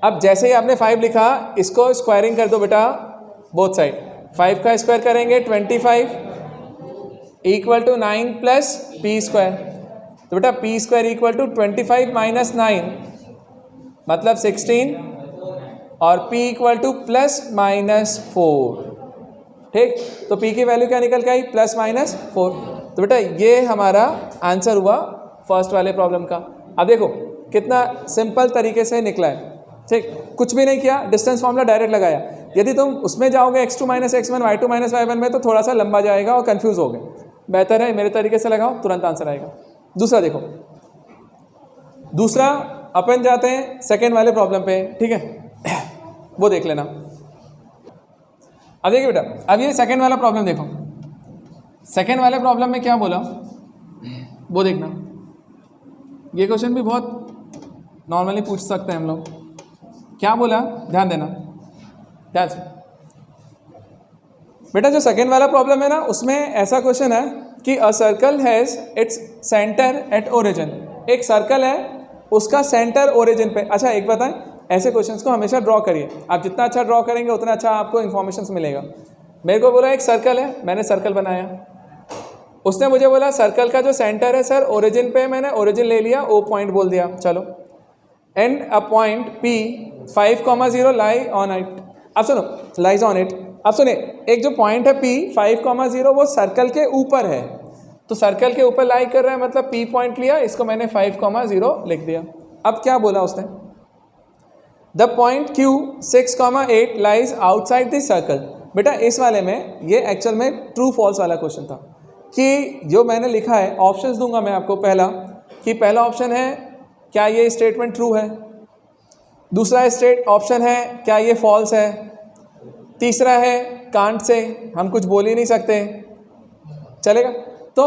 अब जैसे ही आपने 5 लिखा, इसको स्क्वायरिंग कर दो बेटा बोथ साइड, 5 का स्क्वायर करेंगे 25 equal to 9 plus p square, तो बेटा p square equal to 25 minus 9 मतलब 16, और p equal to plus minus 4, ठीक। तो p की वैल्यू क्या निकल के आई, प्लस माइनस 4। तो बेटा ये हमारा आंसर हुआ फर्स्ट वाले प्रॉब्लम का। अब देखो कितना सिंपल तरीके से निकला है, ठीक, कुछ भी नहीं किया, डिस्टेंस फॉर्मूला डायरेक्ट लगाया। यदि तुम उसमें जाओगे x2 - x1 y2 - y1 में तो थोड़ा सा लंबा जाएगा और कंफ्यूज हो गए। बेहतर है मेरे तरीके से लगाओ, तुरंत आंसर आएगा। दूसरा देखो, दूसरा अपन जाते हैं सेकेंड वाले प्रॉब्लम पे, ठीक है, वो देख लेना। अब देखिए बेटा, अब ये सेकेंड वाला प्रॉब्लम देखो, सेकेंड वाले प्रॉब्लम में क्या बोला वो देखना। ये क्वेश्चन भी बहुत नॉर्मली पूछ सकते हैं हम लोग। क्या बोला, ध्यान देना ध्यान से बेटा। जो सेकेंड वाला प्रॉब्लम है ना, उसमें ऐसा क्वेश्चन है कि a circle has its centre at origin. एक सर्कल है, उसका सेंटर ओरिजिन पे। अच्छा एक बताएं, ऐसे क्वेश्चंस को हमेशा ड्रॉ करिए। आप जितना अच्छा ड्रॉ करेंगे उतना अच्छा आपको इन्फॉर्मेशन मिलेगा। मेरे को बोला एक सर्कल है, मैंने सर्कल बनाया। उसने मुझे बोला सर्कल का जो सेंटर है सर ओरिजिन पे, मैंने ओरिजिन ले लिया, ओ पॉइंट बोल दिया। चलो, and a point P 5,0 lie on it. अब सुनो, लाइज ऑन इट। अब सुनिए, एक जो पॉइंट है P 5,0 वो सर्कल के ऊपर है, तो सर्कल के ऊपर लाई कर रहा है, मतलब P पॉइंट लिया, इसको मैंने 5,0 लिख दिया। अब क्या बोला उसने, the point Q 6,8 lies outside this circle. बेटा इस वाले में ये एक्चुअल में ट्रू फॉल्स वाला क्वेश्चन था कि जो मैंने लिखा है, ऑप्शंस दूंगा मैं आपको। पहला कि पहला ऑप्शन है क्या ये स्टेटमेंट ट्रू है, दूसरा स्टेट ऑप्शन है क्या ये फॉल्स है, तीसरा है कांट से हम कुछ बोल ही नहीं सकते, चलेगा। तो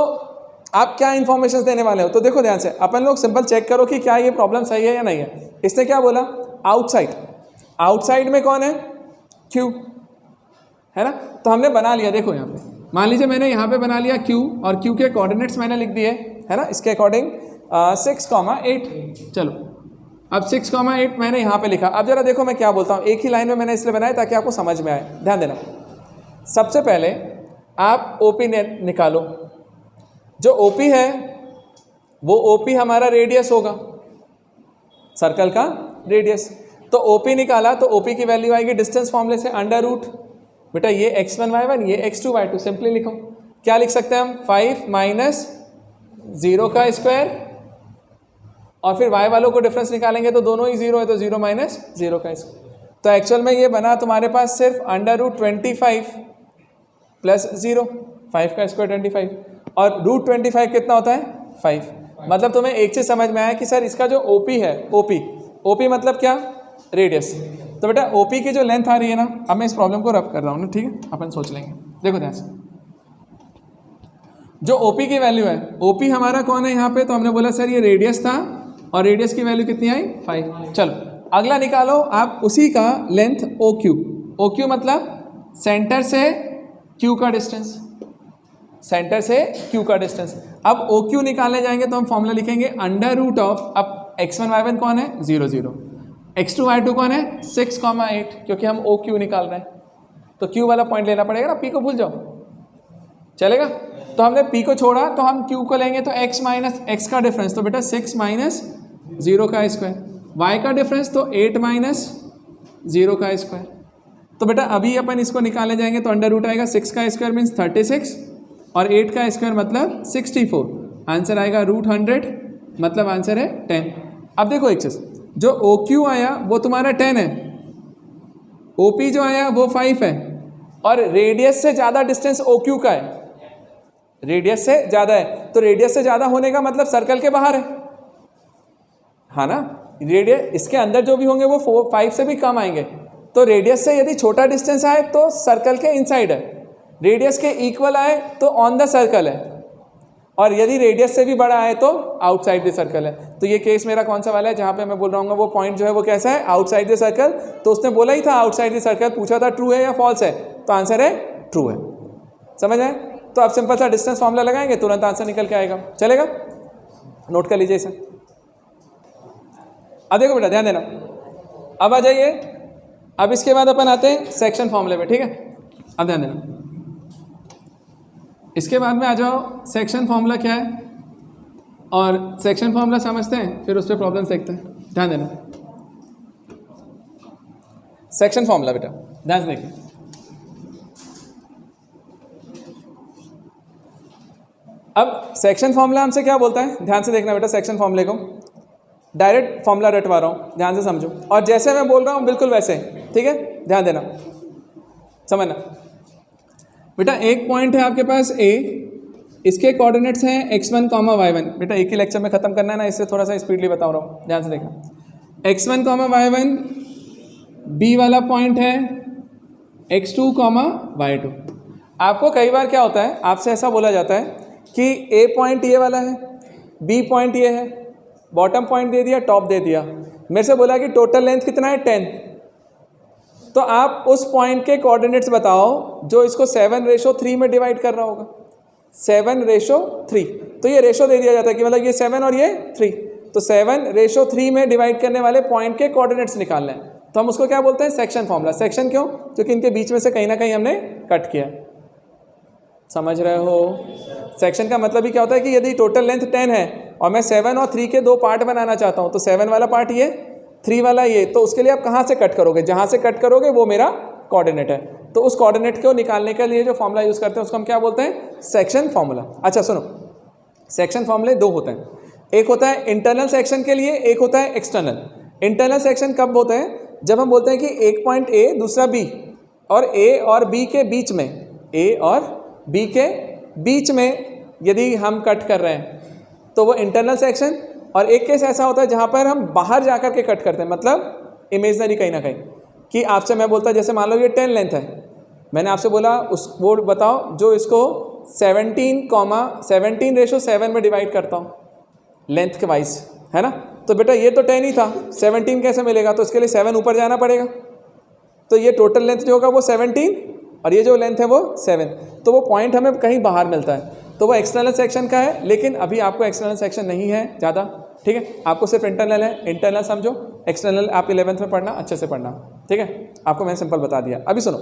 आप क्या इन्फॉर्मेशन देने वाले हो, तो देखो ध्यान से, अपन लोग सिंपल चेक करो कि क्या ये प्रॉब्लम सही है या नहीं है। इसने क्या बोला, आउटसाइड, आउटसाइड में कौन है, Q है ना। तो हमने बना लिया, देखो यहाँ पे मान लीजिए मैंने यहाँ पे बना लिया Q, और Q के कोऑर्डिनेट्स मैंने लिख दिए, है ना, इसके अकॉर्डिंग 6,8। चलो, अब 6,8 मैंने यहाँ पे लिखा। अब जरा देखो मैं क्या बोलता हूँ, एक ही लाइन में मैंने इसलिए बनाया ताकि आपको समझ में आए। ध्यान देना, सबसे पहले आप OP निकालो। जो OP है वो OP हमारा रेडियस होगा, सर्कल का रेडियस। तो OP निकाला तो OP की वैल्यू आएगी डिस्टेंस फॉर्मूले से अंडर रूट। बेटा ये x1 y1 ये x2 y2, सिंपली लिखो। क्या लिख सकते हैं हम, 5 - 0 का स्क्वायर, और फिर y वालों को डिफरेंस निकालेंगे तो दोनों ही 0 है, तो 0 - 0 का स्क्वायर। तो एक्चुअल में ये बना तुम्हारे पास सिर्फ अंडर रूट 25 प्लस 0, 5 का स्क्वायर 25, और रूट 25 कितना होता है, 5। मतलब तुम्हें एक चीज़ समझ में आया कि सर इसका जो OP है, OP मतलब क्या, रेडियस। तो बेटा OP की जो लेंथ आ रही है ना, अब मैं इस प्रॉब्लम को रब कर रहा हूँ ना, ठीक है, अपन सोच लेंगे। देखो ध्यान से, जो OP की वैल्यू है, OP हमारा कौन है यहाँ पे, तो हमने बोला सर ये रेडियस था, और रेडियस की वैल्यू कितनी आई, 5। चलो अगला निकालो आप उसी का लेंथ OQ मतलब सेंटर से Q का डिस्टेंस, सेंटर से Q का डिस्टेंस। अब OQ निकालने जाएंगे तो हम फॉर्मूला लिखेंगे अंडर रूट ऑफ, अब x1 y1 कौन है, 0 0, x2 y2 कौन है, 6,8, क्योंकि हम OQ निकाल रहे हैं तो Q वाला पॉइंट लेना पड़ेगा ना, P को भूल जाओ, चलेगा। तो हमने P को छोड़ा तो हम Q को लेंगे, तो x माइनस x का डिफरेंस, तो बेटा 6 - 0 का स्क्वायर, y का डिफरेंस तो 8 - 0 का स्क्वायर। तो बेटा अभी अपन इसको निकालने जाएंगे तो अंडर रूट आएगा, 6 का स्क्वायर मीन्स 36, और 8 का स्क्वायर मतलब 64। आंसर आएगा √100, मतलब आंसर है 10। अब देखो एक चीज़, जो OQ आया वो तुम्हारा 10 है, OP जो आया वो 5 है, और रेडियस से ज़्यादा डिस्टेंस OQ का है, रेडियस से ज़्यादा है। तो रेडियस से ज़्यादा होने का मतलब सर्कल के बाहर है, हाँ ना। रेडियस इसके अंदर जो भी होंगे वो 5 से भी कम आएंगे। तो रेडियस से यदि छोटा डिस्टेंस आए तो सर्कल के इनसाइड है, रेडियस के इक्वल आए तो ऑन द सर्कल है, और यदि रेडियस से भी बड़ा आए तो आउटसाइड द सर्कल है। तो ये केस मेरा कौन सा वाला है, जहाँ पे मैं बोल रहा हूँ वो पॉइंट जो है वो कैसा है, आउटसाइड द सर्कल। तो उसने बोला ही था आउटसाइड द सर्कल, पूछा था ट्रू है या फॉल्स है, तो आंसर है ट्रू है। समझ आए। तो आप सिंपल सा डिस्टेंस फॉर्मूला लगाएंगे, तुरंत आंसर निकल के आएगा, चलेगा। नोट कर लीजिए इसे। अब देखो बेटा ध्यान देना, अब आ जाइए, अब इसके बाद अपन आते हैं सेक्शन फॉर्मूले पे, ठीक है। अब ध्यान देना, इसके बाद में आ जाओ सेक्शन फॉर्मूला क्या है, और सेक्शन फॉर्मूला समझते हैं, फिर उस पर प्रॉब्लम देखते हैं। ध्यान देना, सेक्शन फॉर्मूला बेटा ध्यान से देखिए। अब सेक्शन फॉर्मूला हमसे क्या बोलता है, ध्यान से देखना बेटा सेक्शन फॉर्मूले को। डायरेक्ट फॉर्मूला रटवा रहा हूँ, ध्यान से समझो, और जैसे मैं बोल रहा हूँ बिल्कुल वैसे, ठीक है, ध्यान देना, समझना। बेटा एक पॉइंट है आपके पास ए, इसके कोऑर्डिनेट्स हैं x1, y1। बेटा एक ही लेक्चर में खत्म करना है ना, इससे थोड़ा सा स्पीडली बता रहा हूँ, ध्यान से देखना। x1, y1, बी वाला पॉइंट है x2, y2। आपको कई बार क्या होता है, आपसे ऐसा बोला जाता है कि ए पॉइंट ये वाला है, बी पॉइंट ये है, बॉटम पॉइंट दे दिया, टॉप दे दिया, मेरे से बोला कि टोटल लेंथ कितना है 10। तो आप उस पॉइंट के कोऑर्डिनेट्स बताओ जो इसको 7:3 में डिवाइड कर रहा होगा। 7:3, तो ये रेशो दे दिया जाता है कि मतलब ये 7 और ये 3, तो 7:3 में डिवाइड करने वाले पॉइंट के कोऑर्डिनेट्स निकालना है, तो हम उसको क्या बोलते हैं, सेक्शन फॉर्मूला। सेक्शन क्यों, क्योंकि इनके बीच में से कहीं ना कहीं हमने कट किया, समझ रहे हो। सेक्शन का मतलब ही क्या होता है कि यदि टोटल लेंथ 10 है और मैं 7 और 3 के दो पार्ट बनाना चाहता हूँ, तो 7 वाला पार्ट ये, 3 वाला ये, तो उसके लिए आप कहाँ से कट करोगे, जहाँ से कट करोगे वो मेरा कोऑर्डिनेट है। तो उस कोऑर्डिनेट को निकालने के लिए जो फॉर्मूला यूज़ करते हैं उसको हम क्या बोलते हैं, सेक्शन फॉर्मूला। अच्छा सुनो, सेक्शन फॉर्मूले दो होते हैं, एक होता है इंटरनल सेक्शन के लिए, एक होता है एक्सटर्नल। इंटरनल सेक्शन कब होता है, जब हम बोलते हैं कि एक पॉइंट ए दूसरा बी, और ए और बी के बीच में, ए और बी के बीच में यदि हम कट कर रहे हैं तो वो इंटरनल सेक्शन। और एक केस ऐसा होता है जहाँ पर हम बाहर जाकर के कट करते हैं, मतलब इमेजनरी कहीं ना कहीं, कि आपसे मैं बोलता, जैसे मान लो ये 10 लेंथ है, मैंने आपसे बोला उस वो बताओ जो इसको 17:7 में डिवाइड करता हूँ लेंथ के वाइज, है ना। तो बेटा ये तो 10 ही था, 17 कैसे मिलेगा, तो इसके लिए 7 ऊपर जाना पड़ेगा, तो ये टोटल लेंथ जो होगा वो 17 और ये जो लेंथ है वो 7, तो वो पॉइंट हमें कहीं बाहर मिलता है, तो वो एक्सटर्नल सेक्शन का है। लेकिन अभी आपको एक्सटर्नल सेक्शन नहीं है ज़्यादा, ठीक है, आपको सिर्फ इंटरनल है, इंटरनल समझो, एक्सटर्नल आप 11th में पढ़ना, अच्छे से पढ़ना, ठीक है, आपको मैंने सिंपल बता दिया। अभी सुनो,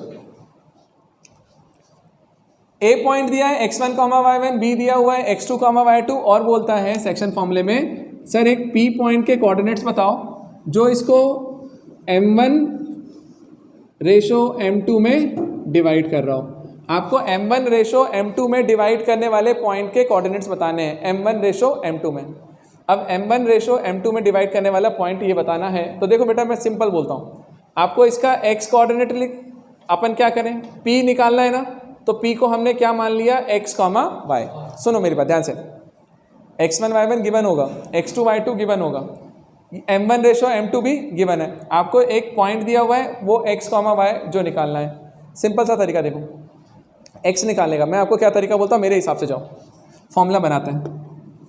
ए पॉइंट दिया है x1, y1, बी दिया हुआ है x2, y2, और बोलता है सेक्शन फॉर्मूले में, सर एक पी पॉइंट के कोऑर्डिनेट्स बताओ जो इसको m1:m2 में डिवाइड कर रहा हूँ। आपको m1:m2 में डिवाइड करने वाले पॉइंट के कोऑर्डिनेट्स बताने हैं, m1:m2 में। अब m1:m2 में डिवाइड करने वाला पॉइंट ये बताना है, तो देखो बेटा मैं सिंपल बोलता हूँ, आपको इसका x कोऑर्डिनेट अपन क्या करें, p निकालना है ना, तो p को हमने क्या मान लिया, x, y। सुनो मेरी बात ध्यान से, x1, y1 गिवन होगा, x2, y2 गिवन होगा, m1:m2 भी गिवन है, आपको एक पॉइंट दिया हुआ है, वो x, y जो निकालना है। सिंपल सा तरीका देखो, x निकालने का मैं आपको क्या तरीका बोलता हूँ, मेरे हिसाब से जाओ, फॉर्मूला बनाते हैं,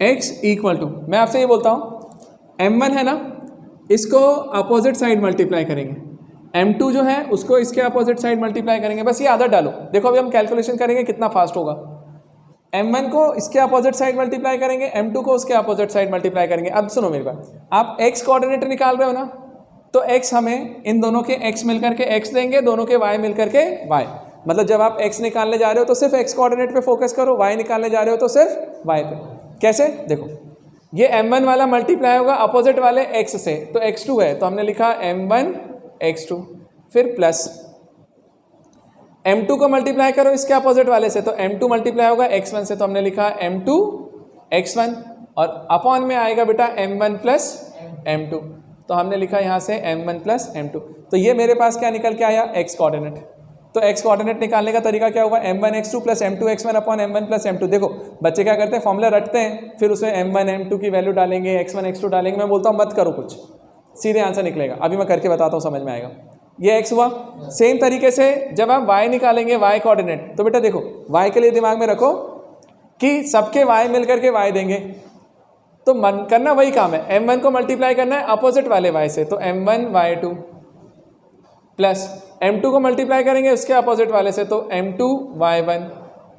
x इक्वल टू, मैं आपसे ये बोलता हूँ m1 है ना, इसको अपोजिट साइड मल्टीप्लाई करेंगे, m2 जो है उसको इसके अपोजिट साइड मल्टीप्लाई करेंगे, बस ये आदत डालो। देखो अभी हम कैलकुलेशन करेंगे कितना फास्ट होगा, m1 को इसके अपोजिट साइड मल्टीप्लाई करेंगे, m2 को उसके अपोजिट साइड मल्टीप्लाई करेंगे। अब सुनो मेरी बात, आप x कोऑर्डिनेट निकाल रहे हो ना, तो x हमें इन दोनों के x मिलकर के x देंगे, दोनों के y मिलकर के y, मतलब जब आप x निकालने जा रहे हो तो सिर्फ x कोऑर्डिनेट पे फोकस करो, y निकालने जा रहे हो तो सिर्फ y पे। कैसे, देखो ये m1 वाला मल्टीप्लाई होगा अपोजिट वाले x से, तो x2 है तो हमने लिखा m1 x2, फिर प्लस m2 को मल्टीप्लाई करो इसके अपोजिट वाले से, तो m2 मल्टीप्लाई होगा x1 से, तो हमने लिखा m2 x1, और अपॉन में आएगा बेटा m1 प्लस m2, तो हमने लिखा यहाँ से m1 प्लस m2। तो ये मेरे पास क्या निकल के आया, x कोऑर्डिनेट। तो x कोऑर्डिनेट निकालने का तरीका क्या होगा, m1 x2 plus m2 x1 upon m1 plus m2। देखो बच्चे क्या करते हैं, फॉर्मूला रटते हैं, फिर उसमें m1 m2 की वैल्यू डालेंगे, x1 x2 डालेंगे। मैं बोलता हूँ मत करो कुछ, सीधे आंसर निकलेगा। अभी मैं करके बताता हूँ, समझ में आएगा। ये x हुआ। सेम तरीके से जब आप y निकालेंगे, y कोऑर्डिनेट, तो बेटा देखो y के लिए दिमाग में रखो कि सबके y मिलकर के y देंगे, तो मन करना वही काम है, m1 को मल्टीप्लाई करना है अपोजिट वाले y से, तो m1 y2 प्लस m2 को मल्टीप्लाई करेंगे उसके अपोजिट वाले से, तो m2 y1,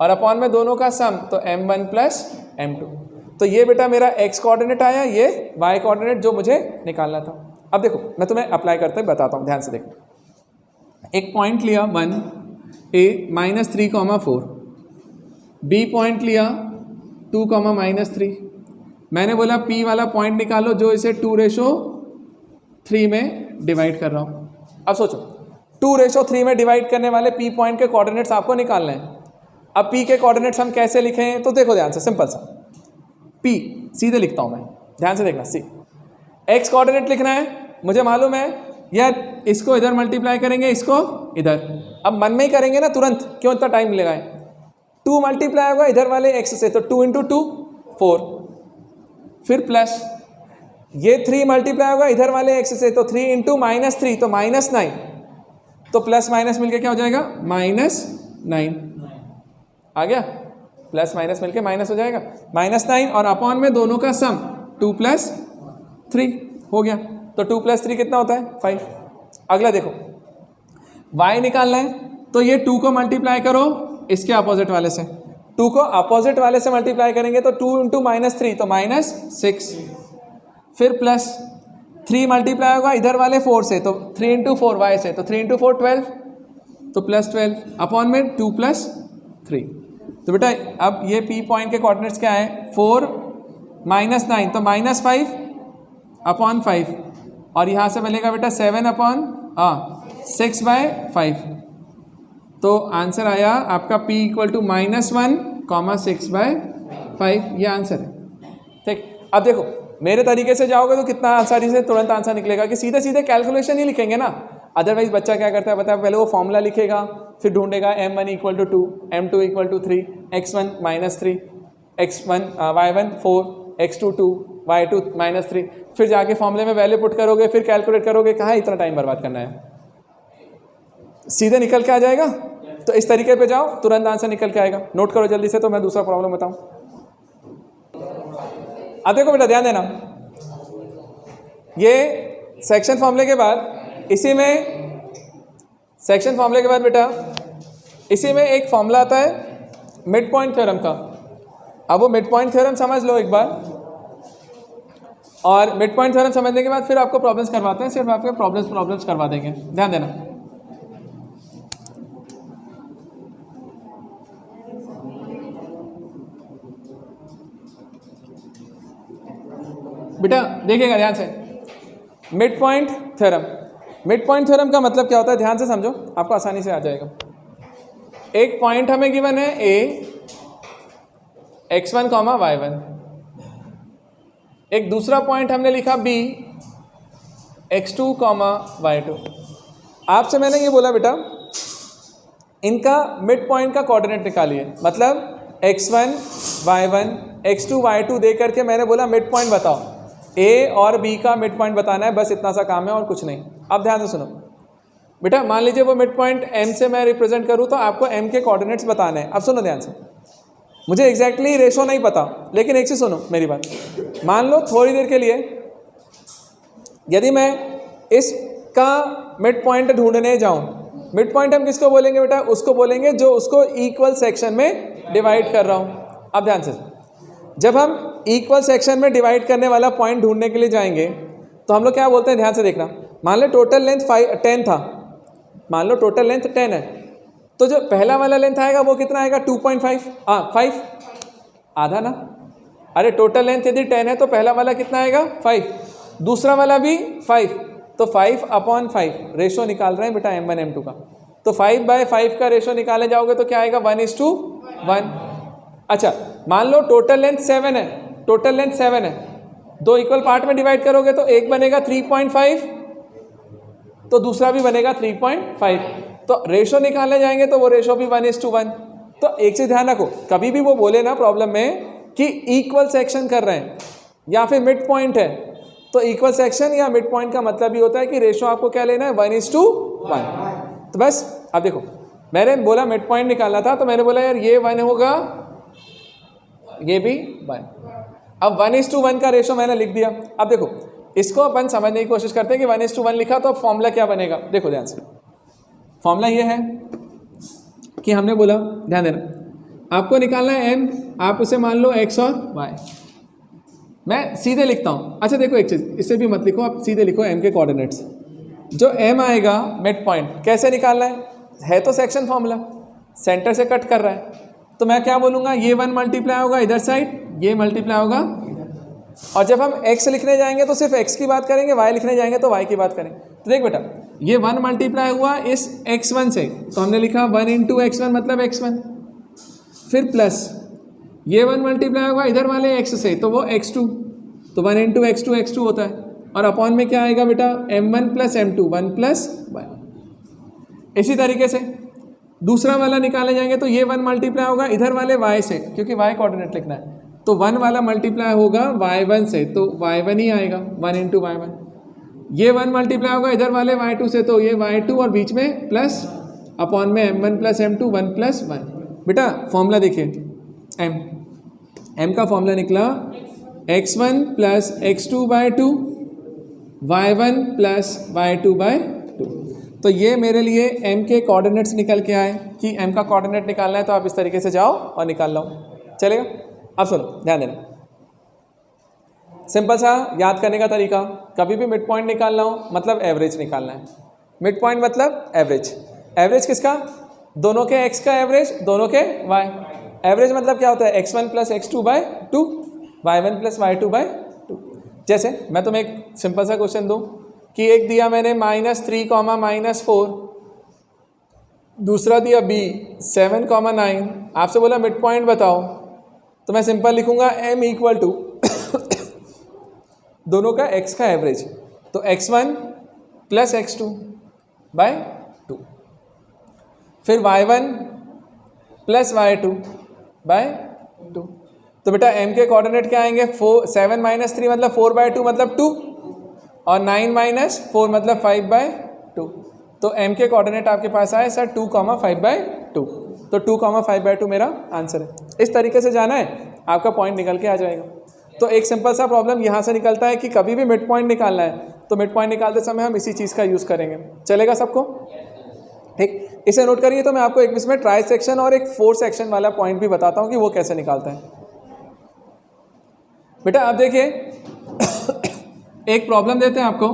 और अपॉन में दोनों का सम, तो m1 प्लस m2। तो ये बेटा मेरा x कोऑर्डिनेट आया, ये y कोऑर्डिनेट जो मुझे निकालना था। अब देखो मैं तुम्हें अप्लाई करते बताता हूँ, ध्यान से देखो। एक पॉइंट लिया 1 a -3,4, b पॉइंट लिया 2, -3। मैंने बोला p वाला पॉइंट निकालो जो इसे 2:3 में डिवाइड कर रहा हूँ। अब सोचो 2:3 में डिवाइड करने वाले p पॉइंट के कोऑर्डिनेट्स आपको निकालने हैं। अब p के कोऑर्डिनेट्स हम कैसे लिखें, तो देखो ध्यान से, सिंपल सा, p सीधे लिखता हूँ मैं, ध्यान से देखना। सी एक्स कोऑर्डिनेट लिखना है, मुझे मालूम है यार इसको इधर मल्टीप्लाई करेंगे, इसको इधर, अब मन में ही करेंगे ना तुरंत, क्यों इतना टाइम लगाए। 2 मल्टीप्लाई होगा इधर वाले एक्स से, तो 2 × 2 4, फिर प्लस ये 3 मल्टीप्लाई होगा इधर वाले एक्स से, तो 3 × -3 तो -9, तो प्लस माइनस मिलके क्या हो जाएगा -9, आ गया, प्लस माइनस मिलके माइनस हो जाएगा, -9 और अपॉन में दोनों का सम 2 + 3 हो गया, तो 2 + 3 कितना होता है 5। अगला देखो y निकालना है, तो ये 2 को मल्टीप्लाई करो इसके अपोजिट वाले से, 2 को अपोजिट वाले से मल्टीप्लाई करेंगे तो 2 × -3 तो -6, फिर प्लस 3 मल्टीप्लाई होगा इधर वाले 4 से, तो 3 × 4 y से, तो 3 × 4 12, तो +12 अपॉन में 2 + 3। तो बेटा अब ये P पॉइंट के कोऑर्डिनेट्स क्या है 4 -9, तो -5 अपॉन 5, और यहाँ से मिलेगा बेटा 7 अपॉन 6/5, तो आंसर आया आपका P = -1, 6/5, ये आंसर है। ठीक, अब देखो मेरे तरीके से जाओगे तो कितना आसानी से तुरंत आंसर निकलेगा कि सीधे सीधे कैलकुलेशन ही लिखेंगे ना। अदरवाइज बच्चा क्या करता है पता है, पहले वो फॉर्मूला लिखेगा, फिर ढूंढेगा m1 = 2, m2 = 3, x1 -3, x1 y1 4, x2 2, y2 -3, फिर जाके फॉर्मूले में वैल्यू पुट करोगे, फिर कैलकुलेट करोगे, कहाँ इतना टाइम बर्बाद करना है, सीधे निकल के आ जाएगा। तो इस तरीके पे जाओ, तुरंत आंसर निकल के आएगा। नोट करो जल्दी से, तो मैं दूसरा प्रॉब्लम बताऊं। अब देखो बेटा ध्यान देना, ये सेक्शन फॉर्मूले के बाद इसी में सेक्शन फॉर्मूले के बाद बेटा इसी में एक फॉर्मूला आता है मिड पॉइंट थ्योरम का। अब वो मिड पॉइंट थ्योरम समझ लो एक बार, और मिड पॉइंट थ्योरम समझने के बाद फिर आपको प्रॉब्लम्स करवाते हैं, सिर्फ आपके प्रॉब्लम्स करवा देंगे, ध्यान देना। बेटा देखिएगा ध्यान से, mid point theorem, mid point theorem का मतलब क्या होता है, ध्यान से समझो, आपको आसानी से आ जाएगा। एक पॉइंट हमें गिवन है a x1, y1, एक दूसरा पॉइंट हमने लिखा b x2, y2। आपसे मैंने ये बोला बेटा इनका मिड पॉइंट का कोऑर्डिनेट निकालिए, मतलब x1 y1 x2 y2 दे करके मैंने बोला मिड पॉइंट बताओ, a और b का मिड पॉइंट बताना है, बस इतना सा काम है और कुछ नहीं। अब ध्यान से सुनो बेटा, मान लीजिए वो मिड पॉइंट m से मैं रिप्रेजेंट करूँ तो आपको m के कोऑर्डिनेट्स बताने हैं। अब सुनो ध्यान से, मुझे एग्जैक्टली रेशो नहीं पता, लेकिन एक चीज़ सुनो मेरी बात, मान लो थोड़ी देर के लिए यदि मैं इसका मिड पॉइंट ढूंढने जाऊं, मिड पॉइंट हम किसको बोलेंगे बेटा, उसको बोलेंगे जो उसको इक्वल सेक्शन में डिवाइड कर रहा हूं। अब ध्यान से, जब हम इक्वल सेक्शन में डिवाइड करने वाला पॉइंट ढूंढने के लिए जाएंगे तो हम लोग क्या बोलते हैं, ध्यान से देखना। मान लो टोटल लेंथ 10 था, मान लो टोटल लेंथ 10 है, तो जो पहला वाला लेंथ आएगा वो कितना आएगा 2.5, 5 आधा ना। अरे टोटल लेंथ यदि 10 है तो पहला वाला कितना आएगा 5, दूसरा वाला भी 5, तो 5/5 रेशो निकाल रहे हैं बेटा m1 m2 का। तो 5/5 का रेशो निकालने जाओगे तो क्या आएगा 1:1। अच्छा मान लो टोटल लेंथ 7 है, टोटल लेंथ 7 है, दो इक्वल पार्ट में डिवाइड करोगे तो एक बनेगा 3.5, तो दूसरा भी बनेगा 3.5, तो रेशो निकालने जाएंगे तो वो रेशो भी 1:1। तो एक चीज ध्यान रखो, कभी भी वो बोले ना प्रॉब्लम में कि इक्वल सेक्शन कर रहे हैं या फिर मिड पॉइंट है, तो इक्वल सेक्शन या मिड पॉइंट का मतलब ही होता है कि रेशो आपको क्या लेना है 1:1। तो बस अब देखो, मैंने बोला मिड पॉइंट निकालना था तो मैंने बोला यार ये 1 होगा, ये भी 1, अब 1:1 का रेशो मैंने लिख दिया। अब देखो इसको अपन समझने की कोशिश करते हैं कि 1:1 लिखा तो अब फॉर्मूला क्या बनेगा। देखो ध्यान से, फॉर्मूला ये है कि हमने बोला, ध्यान देना, आपको निकालना है m, आप उसे मान लो x और y। मैं सीधे लिखता हूँ। अच्छा देखो एक चीज़, इससे भी मत लिखो, आप सीधे लिखो m के कोऑर्डिनेट्स। जो m आएगा मिड पॉइंट कैसे निकालना है तो सेक्शन फॉर्मूला, सेंटर से कट कर रहा है, तो मैं क्या बोलूँगा, ये 1 मल्टीप्लाई होगा इधर साइड, ये मल्टीप्लाई होगा, और जब हम x लिखने जाएंगे तो सिर्फ x की बात करेंगे, y लिखने जाएंगे तो y की बात करेंगे। तो देख बेटा, ये 1 मल्टीप्लाई हुआ इस x1 से, तो हमने लिखा 1 × x1 मतलब x1, फिर प्लस ये 1 मल्टीप्लाई होगा इधर वाले x से, तो वो x2, तो 1 × x2 होता है, और अपॉन में क्या आएगा बेटा m1 प्लस m2 1 प्लस 1। इसी तरीके से दूसरा वाला निकाले जाएंगे तो ये 1 मल्टीप्लाई होगा इधर वाले y से, क्योंकि y कोऑर्डिनेट लिखना है, तो 1 वाला मल्टीप्लाई होगा y1 से, तो y1 ही आएगा 1 इंटू y1। ये 1 मल्टीप्लाई होगा इधर वाले y2 से, तो ये y2 और बीच में प्लस अपॉन में m1 प्लस m2 1 प्लस 1। बेटा फॉर्मूला देखिए m का फॉर्मूला निकला x1 plus x2 by 2 y1 plus y2 by 2। तो ये मेरे लिए m के कोऑर्डिनेट्स निकल के आए कि m का कोऑर्डिनेट निकालना है, तो आप इस तरीके से जाओ और निकाल लो, चलेगा। अब सुनो ध्यान देना, सिंपल सा याद करने का तरीका, कभी भी मिड पॉइंट निकालना हो मतलब एवरेज निकालना है। मिड पॉइंट मतलब एवरेज। एवरेज किसका? दोनों के x का एवरेज, दोनों के y। एवरेज मतलब क्या होता है x1 plus x2 by 2 y1 plus y2 by 2। जैसे मैं तुम्हें एक सिंपल सा क्वेश्चन दूं कि एक दिया मैंने -3, -4, दूसरा दिया b 7, 9, आपसे बोला मिड पॉइंट बताओ, तो मैं सिंपल लिखूंगा m इक्वल टू दोनों का x का एवरेज, तो x1 प्लस x2 बाई 2, फिर y1 प्लस y2 बाई 2। तो बेटा m के कोऑर्डिनेट क्या आएंगे? 7 माइनस 3 मतलब 4 बाई 2 मतलब 2, और 9 माइनस 4 मतलब 5 बाई 2। तो m के कोऑर्डिनेट आपके पास आए सर 2, 5 बाई 2, तो 2, 5 बाई 2 मेरा आंसर है। इस तरीके से जाना है, आपका पॉइंट निकल के आ जाएगा। तो एक सिंपल सा प्रॉब्लम यहाँ से निकलता है कि कभी भी मिड पॉइंट निकालना है तो मिड पॉइंट निकालते समय हम इसी चीज़ का यूज़ करेंगे, चलेगा सबको? ठीक, इसे नोट करिए। तो मैं आपको एक इसमें ट्राई सेक्शन और एक 4 सेक्शन वाला पॉइंट भी बताता हूँ कि वो कैसे निकालता है। बेटा आप देखिए एक प्रॉब्लम देते हैं आपको,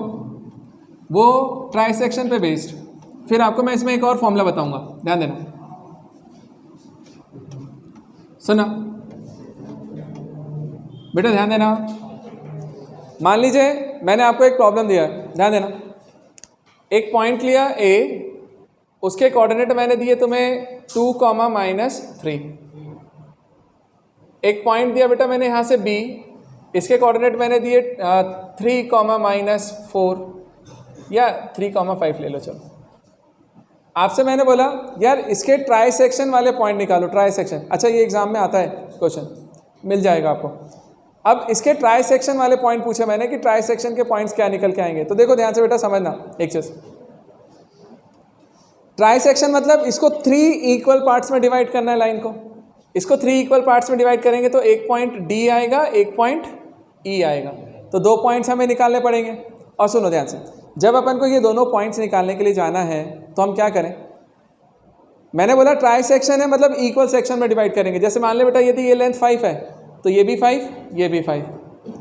वो ट्राई सेक्शन पे बेस्ड, फिर आपको मैं इसमें एक और फॉर्मूला बताऊंगा, ध्यान देना, सुना बेटा, ध्यान देना। मान लीजिए मैंने आपको एक प्रॉब्लम दिया, ध्यान देना, एक पॉइंट लिया A, उसके कोऑर्डिनेट मैंने दिए तुम्हें 2, -3। एक पॉइंट दिया बेटा मैंने यहाँ से B, इसके कोऑर्डिनेट मैंने दिए 3, -4 या 3, 5 ले लो, चलो। आपसे मैंने बोला यार इसके ट्राई सेक्शन वाले पॉइंट निकालो, ट्राई सेक्शन, अच्छा ये एग्जाम में आता है क्वेश्चन, मिल जाएगा आपको। अब इसके ट्राई सेक्शन वाले पॉइंट पूछे मैंने कि ट्राई सेक्शन के पॉइंट्स क्या निकल के आएंगे। तो देखो ध्यान से बेटा समझना एक चीज, ट्राई सेक्शन मतलब इसको 3 इक्वल पार्ट्स में डिवाइड करना है लाइन को। इसको 3 इक्वल पार्ट्स में डिवाइड करेंगे तो एक पॉइंट D आएगा, एक पॉइंट E आएगा, तो 2 पॉइंट्स हमें निकालने पड़ेंगे। और सुनो ध्यान से, जब अपन को ये दोनों पॉइंट्स निकालने के लिए जाना है तो हम क्या करें? मैंने बोला ट्राई सेक्शन है मतलब इक्वल सेक्शन में डिवाइड करेंगे। जैसे मान ले बेटा यदि ये लेंथ 5 है तो ये भी 5, ये भी 5,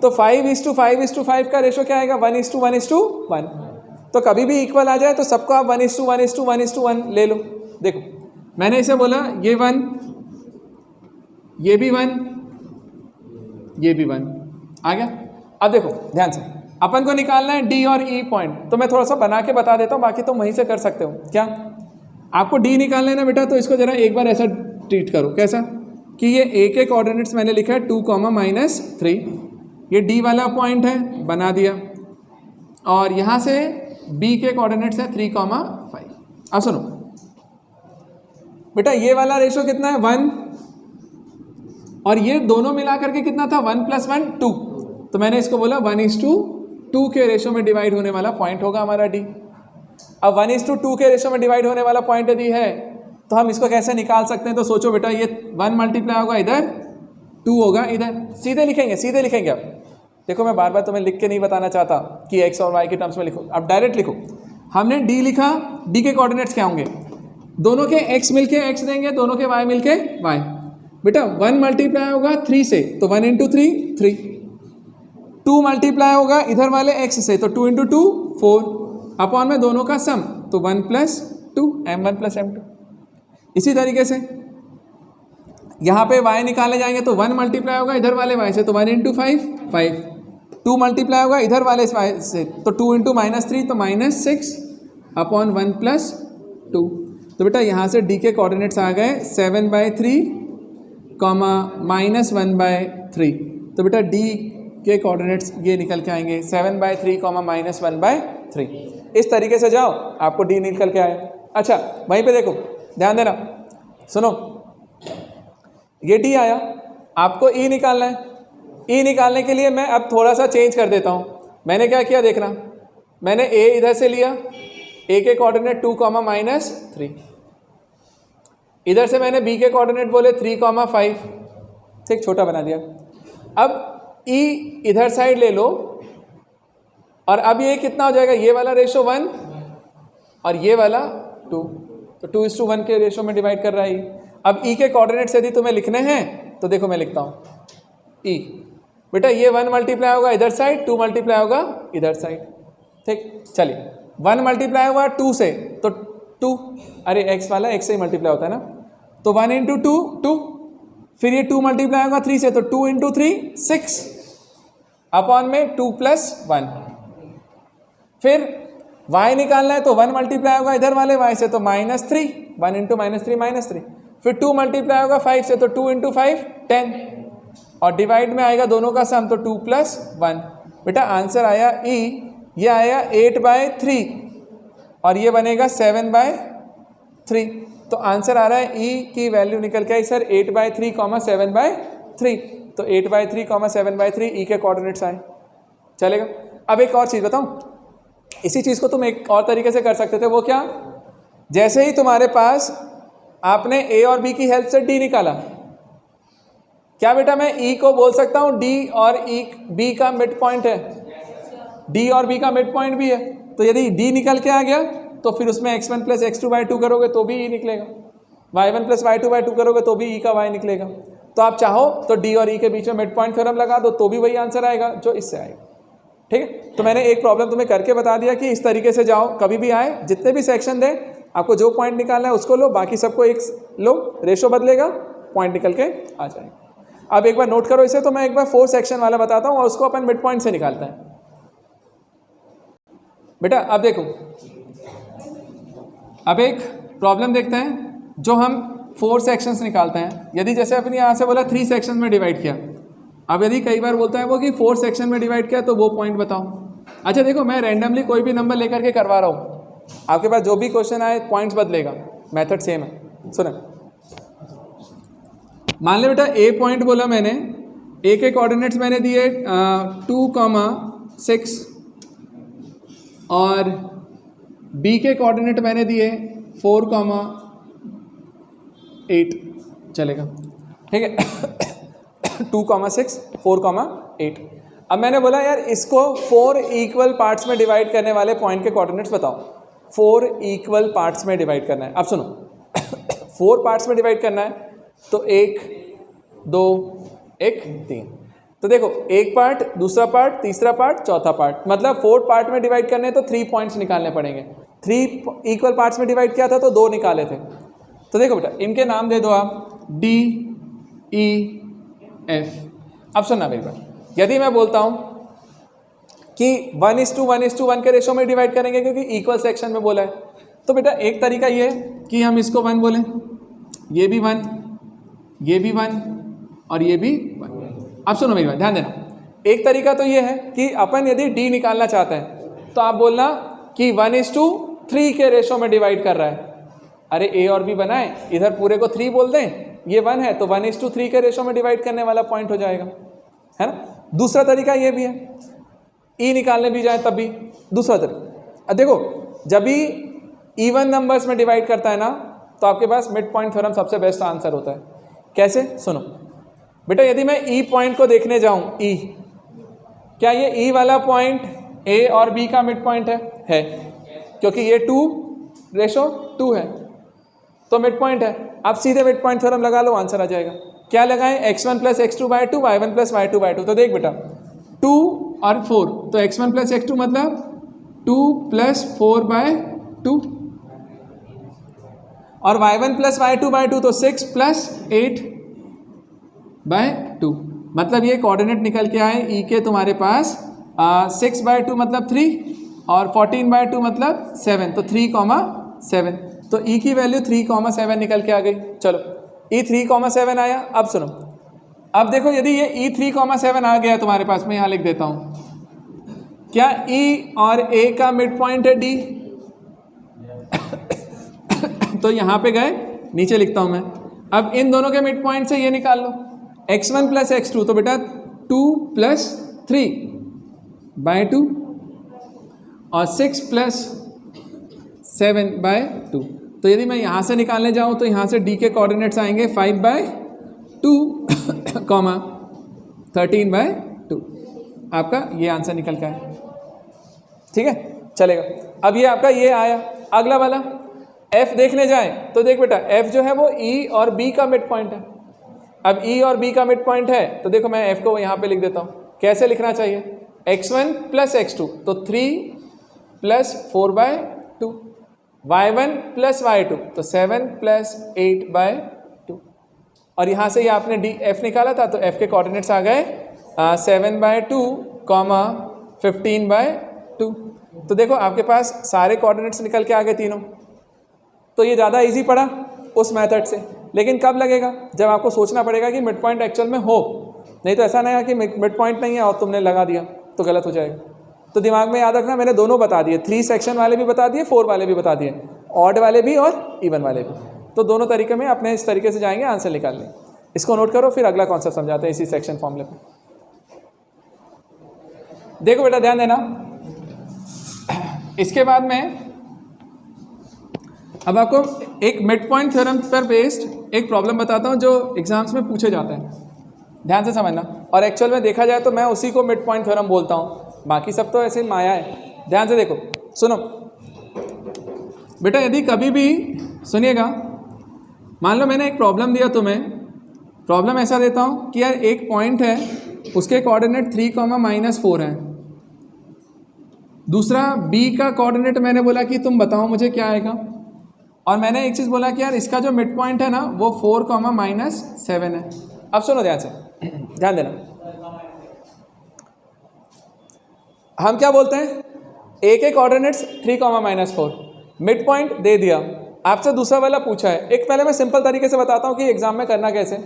तो 5:5:5 का रेशो क्या आएगा? 1:1:1। तो कभी भी इक्वल आ जाए तो सबको आप 1:1:1 ले लो। देखो मैंने इसे बोला ये 1, ये भी 1, ये भी 1 आ गया। अब देखो ध्यान से, अपन को निकालना है D और E पॉइंट, तो मैं थोड़ा सा बना के बता देता हूँ, बाकी तुम वहीं से कर सकते हो। क्या आपको D निकालना है ना बेटा, तो इसको जरा एक बार ऐसा ट्रीट करो, कैसा कि ये A के कोऑर्डिनेट्स मैंने लिखा है 2, -3, ये D वाला पॉइंट है, बना दिया, और यहाँ से B के कोऑर्डिनेट्स है 3, 5। अब सुनो बेटा ये वाला रेशो कितना है? 1, और ये दोनों मिला करके कितना था? 1 + 1 2, तो मैंने इसको बोला 1:2 के रेशो में डिवाइड होने वाला पॉइंट होगा हमारा D। अब 1:2 के रेशो में डिवाइड होने वाला पॉइंट यदि है तो हम इसको कैसे निकाल सकते हैं? तो सोचो बेटा, ये 1 मल्टीप्लाई होगा इधर, 2 होगा इधर, सीधे लिखेंगे। अब देखो मैं बार बार तुम्हें लिख के नहीं बताना चाहता कि x और y के टर्म्स में लिखो, अब डायरेक्ट लिखो। हमने D लिखा, D के कोऑर्डिनेट्स क्या होंगे? दोनों के x मिलके x देंगे, दोनों के y मिलके y। बेटा 1 मल्टीप्लाई होगा 3 से, तो 1 × 3 3, 2 मल्टीप्लाई होगा इधर वाले x से, तो 2 × 2 4, अपॉन में दोनों का सम, तो 1 + 2 m1 + m2। इसी तरीके से यहाँ पे y निकाले जाएंगे तो 1 मल्टीप्लाई होगा इधर वाले y से, तो 1 × 5 5, 2 मल्टीप्लाई होगा इधर वाले y से, तो 2 × -3 तो -6 अपॉन 1 + 2। तो बेटा यहाँ से D के कोऑर्डिनेट्स आ गए 7/3, -1/3। तो बेटा D के कोऑर्डिनेट्स ये निकल के आएंगे 7/3 -1/3। इस तरीके से जाओ, आपको डी निकल के आए। अच्छा वहीं पे देखो, ध्यान देना, सुनो, ये डी आया, आपको ई निकालना है। ई निकालने के लिए मैं अब थोड़ा सा चेंज कर देता हूँ। मैंने क्या किया देखना, मैंने ए इधर से लिया, ए के कोऑर्डिनेट 2, -3, इधर से मैंने बी के कोऑर्डिनेट बोले 3, 5, ठीक, छोटा बना दिया। अब ई इधर साइड ले लो, और अब ये कितना हो जाएगा, ये वाला रेशो 1 और ये वाला 2, तो 2:1 के रेशो में डिवाइड कर रहा है ई। अब ई के कोऑर्डिनेट्स यदि तुम्हें लिखने हैं तो देखो मैं लिखता हूँ ई, बेटा ये 1 मल्टीप्लाई होगा इधर साइड, 2 मल्टीप्लाई होगा इधर साइड, ठीक। चलिए 1 मल्टीप्लाई हुआ 2 से तो 2, अरे x वाला x से ही मल्टीप्लाई होता है ना, तो 1 × 2 2, फिर ये 2 मल्टीप्लाई होगा 3 से तो 2 × 3 6, अपॉन में 2 + 1। फिर y निकालना है तो 1 मल्टीप्लाई होगा इधर वाले y से तो -3, 1 × -3 -3, फिर 2 मल्टीप्लाई होगा 5 से तो 2 × 5 10, और डिवाइड में आएगा दोनों का सम तो 2 + 1। बेटा आंसर आया ई, ये आया 8/3 और ये बनेगा 7/3। तो आंसर आ रहा है ई की वैल्यू निकल के आई सर 8/3, 7/3। तो 8/3, 7/3 ई के कोऑर्डिनेट्स आए। चलेगा। अब एक और चीज़ बताऊं, इसी चीज़ को तुम एक और तरीके से कर सकते थे। वो क्या, जैसे ही तुम्हारे पास आपने ए और बी की हेल्प से डी निकाला, क्या बेटा मैं ई को बोल सकता हूं डी और ई बी का मिड पॉइंट है, डी और बी का मिड पॉइंट भी है। तो यदि डी निकल के आ गया तो फिर उसमें x1 + x2/2 करोगे तो भी ई निकलेगा, y1 + y2/2 करोगे तो भी ई का y निकलेगा। तो आप चाहो तो डी और ई के बीच में मिड पॉइंट थ्योरम लगा दो तो भी वही आंसर आएगा जो इससे आएगा। ठीक है। तो मैंने एक प्रॉब्लम तुम्हें करके बता दिया कि इस तरीके से जाओ, कभी भी आए, जितने भी सेक्शन दे, आपको जो पॉइंट निकालना है उसको लो, बाकी सबको एक लो, रेशो बदलेगा, पॉइंट निकल के आ जाएगा। अब एक बार नोट करो इसे, तो मैं एक बार 4 सेक्शन वाला बताता हूँ और उसको अपन मिड पॉइंट से निकालते हैं। बेटा अब देखो, अब एक प्रॉब्लम देखते हैं जो हम 4 सेक्शंस निकालते हैं। यदि जैसे अपने यहाँ से बोला 3 सेक्शन में डिवाइड किया, अब यदि कई बार बोलता है वो कि 4 सेक्शन में डिवाइड किया तो वो पॉइंट बताओ। अच्छा देखो, मैं रैंडमली कोई भी नंबर लेकर के करवा रहा हूँ, आपके पास जो भी क्वेश्चन आए पॉइंट्स बदलेगा, मेथड सेम है। सुने, मान ले बेटा ए पॉइंट बोला मैंने, ए के कोऑर्डिनेट्स मैंने दिए 2, 6 और बी के कोऑर्डिनेट मैंने दिए 4, 8। चलेगा, ठीक है। 2, 6, 4, 8। अब मैंने बोला यार इसको 4 इक्वल पार्ट्स में डिवाइड करने वाले पॉइंट के कोऑर्डिनेट्स बताओ। 4 इक्वल पार्ट्स में डिवाइड करना है। अब सुनो 4 पार्ट्स में डिवाइड करना है तो 1, 2, 1, 3। तो देखो, एक पार्ट, दूसरा पार्ट, तीसरा पार्ट, चौथा पार्ट, मतलब 4 पार्ट में डिवाइड करने तो 3 पॉइंट्स निकालने पड़ेंगे। 3 इक्वल पार्ट्स में डिवाइड किया था तो 2 निकाले थे। तो देखो बेटा, इनके नाम दे दो आप डी, ई, एफ। अब सुनना मेरी बात, यदि मैं बोलता हूं कि 1:1:1 के रेशो में डिवाइड करेंगे क्योंकि इक्वल सेक्शन में बोला है, तो बेटा एक तरीका ये है कि हम इसको 1 बोलें, ये भी 1, ये भी 1 और ये भी 1। अब सुनो मेरी बात, ध्यान देना। एक तरीका तो ये है कि अपन यदि डी निकालना चाहते हैं तो आप बोलना कि 1:3 के रेशो में डिवाइड कर रहा है। अरे ए और बी बनाए, इधर पूरे को 3 बोल दें, ये 1 है तो 1:3 के रेशो में डिवाइड करने वाला पॉइंट हो जाएगा, है ना। दूसरा तरीका ये भी है, ई निकालने भी जाए तब भी दूसरा तरीका। अब देखो, जब भी इवन नंबर्स में डिवाइड करता है ना तो आपके पास मिड पॉइंट थ्योरम सबसे बेस्ट आंसर होता है। कैसे, सुनो बेटा, यदि मैं ई पॉइंट को देखने जाऊं, ई, क्या ये ई वाला पॉइंट ए और बी का मिड पॉइंट है? क्योंकि ये 2:2 है तो मिड पॉइंट है। आप सीधे मिड पॉइंट थ्योरम लगा लो, आंसर आ जाएगा। क्या लगाएं, x1 + x2/2, y1 + y2/2। तो देख बेटा 2 और 4, तो x1 + x2 मतलब 2 + 4/2 और y1 + y2/2 तो 6 + 8/2। मतलब ये कोऑर्डिनेट निकल के आए ई के तुम्हारे पास 6/2 मतलब 3 और 14/2 मतलब 7, तो 3, 7। तो ई की वैल्यू 3, 7 निकल के आ गई। चलो, ई 3, 7 आया। अब सुनो, अब देखो यदि ये E3,7 आ गया तुम्हारे पास, मैं यहाँ लिख देता हूँ, क्या E और A का मिड पॉइंट है D? तो यहाँ पे गए, नीचे लिखता हूँ मैं। अब इन दोनों के मिड पॉइंट से ये निकाल लो, x1 प्लस x2, तो बेटा 2 प्लस 3/2 और 6 प्लस 7/2। तो यदि मैं यहाँ से निकालने जाऊँ तो यहाँ से D के कोऑर्डिनेट्स आएंगे 5/2, 13/2। आपका ये आंसर निकल का है, ठीक है, चलेगा। अब ये आपका ये आया। अगला वाला F देखने जाए तो देख बेटा, F जो है वो E और B का मिड पॉइंट है। अब E और B का मिड पॉइंट है तो देखो मैं F को यहाँ पे लिख देता हूँ। कैसे लिखना चाहिए? x1 प्लस x2, तो 3 प्लस 4/2, y1 प्लस y2, तो 7 प्लस 8/2। और यहाँ से ये आपने F निकाला था, तो F के कोऑर्डिनेट्स आ गए 7/2, 15/2। तो देखो आपके पास सारे कोऑर्डिनेट्स निकल के आ गए तीनों। तो ये ज़्यादा इजी पड़ा उस मेथड से, लेकिन कब लगेगा? जब आपको सोचना पड़ेगा कि मिड पॉइंट एक्चुअल में हो। नहीं तो ऐसा नहीं है कि मिड पॉइंट नहीं है और तुमने लगा दिया तो गलत हो जाएगा। तो दिमाग में याद रखना, मैंने दोनों बता दिए, 3 सेक्शन वाले भी बता दिए, 4 वाले भी बता दिए, ऑड वाले भी और इवन वाले भी। तो दोनों तरीके में अपने इस तरीके से जाएंगे आंसर निकाल लें। इसको नोट करो, फिर अगला कॉन्सेप्ट समझाते हैं इसी सेक्शन फॉर्मूले पे। देखो बेटा ध्यान देना, इसके बाद में अब आपको एक मिड पॉइंट थ्योरम पर बेस्ड एक प्रॉब्लम बताता हूँ जो एग्जाम्स में पूछे जाते हैं, ध्यान से समझना। और एक्चुअल में देखा जाए तो मैं उसी को मिड पॉइंट थ्योरम बोलता हूँ, बाकी सब तो ऐसे माया है। ध्यान से देखो, सुनो बेटा, यदि कभी भी सुनिएगा, मान लो मैंने एक प्रॉब्लम दिया तुम्हें, प्रॉब्लम ऐसा देता हूँ कि यार एक पॉइंट है, उसके कोऑर्डिनेट 3,-4 हैं। दूसरा B का कोऑर्डिनेट मैंने बोला कि तुम बताओ मुझे क्या आएगा, और मैंने एक चीज़ बोला कि यार इसका जो मिड पॉइंट है ना वो 4,-7 है। अब सुनो ध्यान से, ध्यान देना, हम क्या बोलते हैं, A के कोऑर्डिनेट्स 3,-4, मिड पॉइंट दे दिया, आपसे दूसरा वाला पूछा है। एक पहले मैं सिंपल तरीके से बताता हूँ कि एग्जाम में करना कैसे,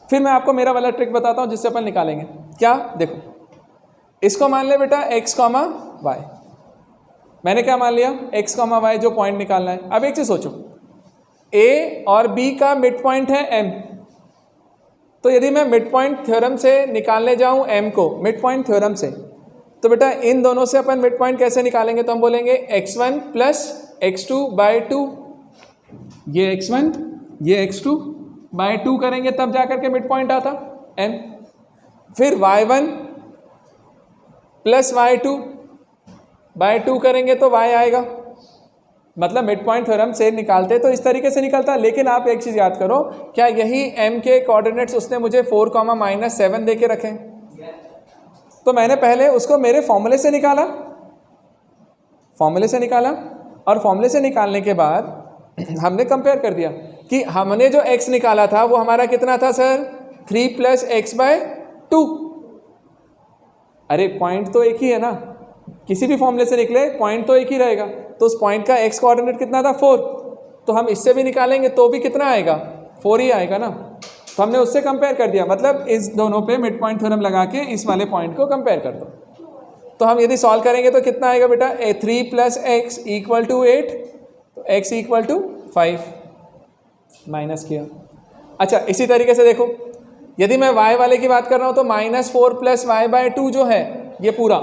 फिर मैं आपको मेरा वाला ट्रिक बताता हूँ जिससे अपन निकालेंगे। क्या? देखो, इसको मान ले बेटा x, y। मैंने क्या मान लिया? x, y जो पॉइंट निकालना है। अब एक चीज सोचो, A और B का मिड पॉइंट है M, तो यदि मैं मिड पॉइंट थ्योरम से निकालने जाऊं M को, मिड पॉइंट थ्योरम से, तो बेटा इन दोनों से अपन मिड पॉइंट कैसे निकालेंगे? तो हम बोलेंगे x1 प्लस x2/2, ये x1 ये x2/2 करेंगे तब जाकर के मिड पॉइंट आता M। फिर y1 प्लस y2/2 करेंगे तो y आएगा। मतलब मिड पॉइंट थ्योरम से निकालते तो इस तरीके से निकलता। लेकिन आप एक चीज़ याद करो, क्या यही M के कोऑर्डिनेट्स उसने मुझे 4,-7 दे के रखे? तो मैंने पहले उसको मेरे फॉर्मूले से निकाला, और फॉर्मूले से निकालने के बाद हमने कंपेयर कर दिया कि हमने जो x निकाला था वो हमारा कितना था सर? 3 + x/2। अरे पॉइंट तो एक ही है ना, किसी भी फॉर्मूले से निकले पॉइंट तो एक ही रहेगा। तो उस पॉइंट का x कोऑर्डिनेट कितना था? 4। तो हम इससे भी निकालेंगे तो भी कितना आएगा? 4 ही आएगा ना। तो हमने उससे कंपेयर कर दिया, मतलब इस दोनों पे मिड पॉइंट थ्योरम लगा के इस वाले पॉइंट को कंपेयर कर दो। तो हम यदि सॉल्व करेंगे तो कितना आएगा बेटा? 3 + x = 8, तो x = 5 माइनस किया। अच्छा इसी तरीके से देखो, यदि मैं y वाले की बात कर रहा हूँ तो -4 + y/2 जो है ये पूरा,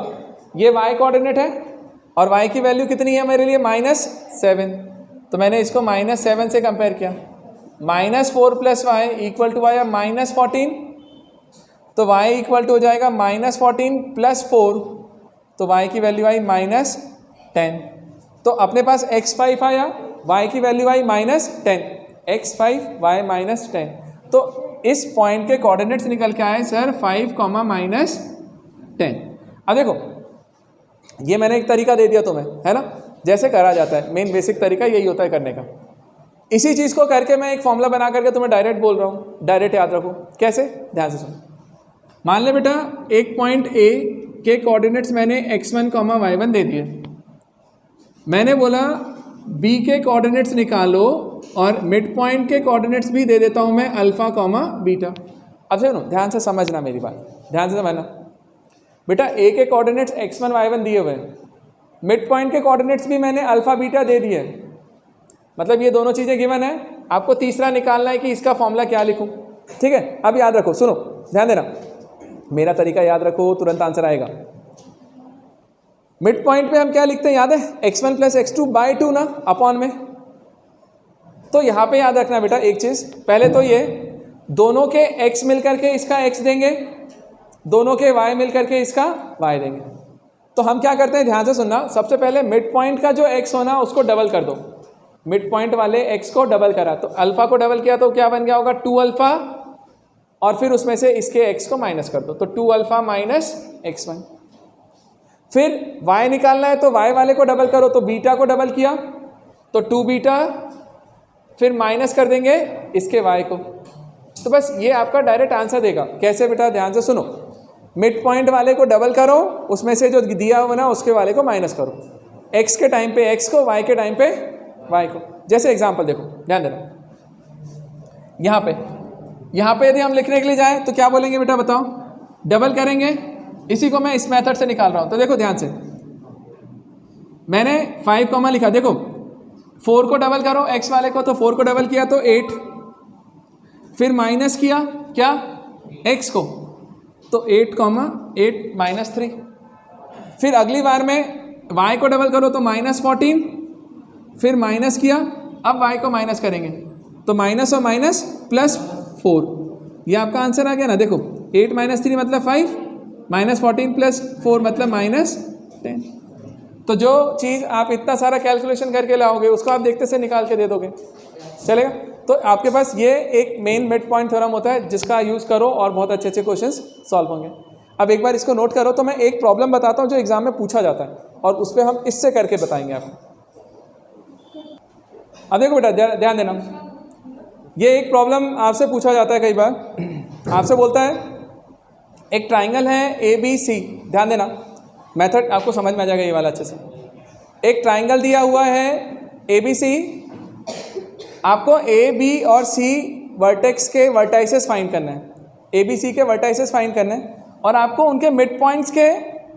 ये y कोऑर्डिनेट है और y की वैल्यू कितनी है मेरे लिए? -7। तो मैंने इसको -7 से कंपेयर किया। -4 + y = y -14, तो y = हो जाएगा -14 + 4, तो y की वैल्यू आई -10। तो अपने पास x5 आया, y की वैल्यू आई -10, x5 y -10। तो इस पॉइंट के कोऑर्डिनेट्स निकल के आए सर 5, -10। अब देखो ये मैंने एक तरीका दे दिया तुम्हें, है ना, जैसे करा जाता है। मेन बेसिक तरीका यही होता है करने का। इसी चीज़ को करके मैं एक फॉर्मूला बना करके तुम्हें डायरेक्ट बोल रहा हूँ, डायरेक्ट याद रखो। कैसे? ध्यान से सुनो। मान ले बेटा एक पॉइंट A के कोऑर्डिनेट्स मैंने x1, y1 दे दिए। मैंने बोला B के कोऑर्डिनेट्स निकालो और मिड पॉइंट के कोऑर्डिनेट्स भी दे देता हूँ मैं, अल्फा, बीटा। अब सुनो ध्यान से समझना मेरी बात, ध्यान से समझना बेटा। ए के कोऑर्डिनेट्स x1 y1 दिए हुए हैं, मिड पॉइंट के कोऑर्डिनेट्स भी मैंने अल्फा बीटा दे दिए, मतलब ये दोनों चीज़ें गिवन है। आपको तीसरा निकालना है कि इसका फॉर्मूला क्या लिखूं, ठीक है। अब याद रखो, सुनो ध्यान देना, मेरा तरीका याद रखो, तुरंत आंसर आएगा। मिड पॉइंट पे हम क्या लिखते हैं याद है, x1 + x2 / 2 ना, अपॉन में। तो यहाँ पे याद रखना बेटा एक चीज़, पहले तो ये दोनों के x मिल करके इसका x देंगे, दोनों के y मिल करके इसका y देंगे। तो हम क्या करते हैं, ध्यान से सुनना, सबसे पहले मिड पॉइंट का जो x होना उसको डबल कर दो। मिड पॉइंट वाले x को डबल करा तो अल्फा को डबल किया तो क्या बन गया होगा 2 अल्फा, और फिर उसमें से इसके x को माइनस कर दो तो 2 अल्फा - x1। फिर y निकालना है तो y वाले को डबल करो तो बीटा को डबल किया तो 2 बीटा, फिर माइनस कर देंगे इसके y को। तो बस ये आपका डायरेक्ट आंसर देगा। कैसे बेटा, ध्यान से सुनो, मिड पॉइंट वाले को डबल करो, उसमें से जो दिया हुआ ना उसके वाले को माइनस करो, x के टाइम पे x को, y के टाइम पे y को। जैसे एग्जांपल देखो, ध्यान देना, यहाँ पे यदि हम लिखने के लिए जाएं तो क्या बोलेंगे बेटा बताओ, डबल करेंगे। इसी को मैं इस मेथड से निकाल रहा हूं, तो देखो ध्यान से, मैंने 5 कॉमा लिखा, देखो 4 को डबल करो x वाले को, तो 4 को डबल किया तो 8, फिर माइनस किया क्या x को, तो 8 - 3। फिर अगली बार में y को डबल करो तो -14, फिर माइनस किया, अब y को माइनस करेंगे तो माइनस और माइनस +4, ये आपका आंसर आ गया ना। देखो 8 - 3 मतलब 5, -14 + 4 मतलब -10। तो जो चीज़ आप इतना सारा कैलकुलेशन करके लाओगे उसको आप देखते से निकाल के दे दोगे, चलेगा। तो आपके पास ये एक मेन मिड पॉइंट थ्योरम होता है जिसका यूज़ करो और बहुत अच्छे अच्छे क्वेश्चंस सॉल्व होंगे। अब एक बार इसको नोट करो, तो मैं एक प्रॉब्लम बताता हूँ जो एग्जाम में पूछा जाता है और उस पर हम इससे करके बताएंगे आपको। अब देखो बेटा ध्यान देना, ये एक प्रॉब्लम आपसे पूछा जाता है कई बार, आपसे बोलता है एक ट्राइंगल है ABC, ध्यान देना मेथड आपको समझ में आ जाएगा ये वाला अच्छे से। एक ट्राइंगल दिया हुआ है ABC, आपको A, B और C वर्टेक्स के वर्टाइसेस फाइंड करना है, ABC के वर्टाइसेस फाइंड करना है, और आपको उनके मिड पॉइंट्स के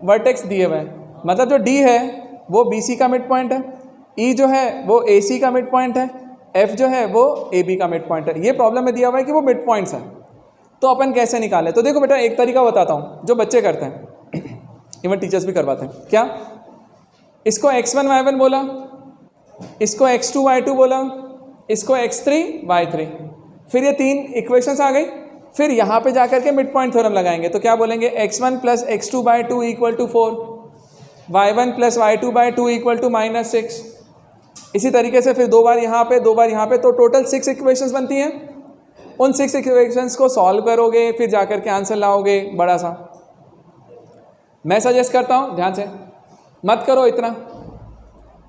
वर्टेक्स दिए हुए हैं। मतलब जो D है वो BC का मिड पॉइंट है, E जो है वो AC का मिड पॉइंट है, F जो है वो AB का मिड पॉइंट है। ये प्रॉब्लम में दिया हुआ है कि वो मिड पॉइंट्स हैं, तो अपन कैसे निकालें। तो देखो बेटा एक तरीका बताता हूँ जो बच्चे करते हैं, इवन टीचर्स भी करवाते हैं। क्या, इसको x1 y1 बोला, इसको x2 y2 बोला, इसको x3 y3, फिर ये 3 इक्वेशंस आ गई। फिर यहाँ पे जाकर के मिड पॉइंट थ्योरम लगाएंगे तो क्या बोलेंगे, x1 + x2 / 2 = 4, y1 + y2 / 2 = -6। इसी तरीके से फिर 2 बार यहाँ पे 2 बार यहाँ पे, तो टोटल 6 इक्वेशंस बनती हैं। उन 6 इक्वेशंस को सॉल्व करोगे, फिर जाकर के आंसर लाओगे बड़ा सा। मैं सजेस्ट करता हूँ ध्यान से,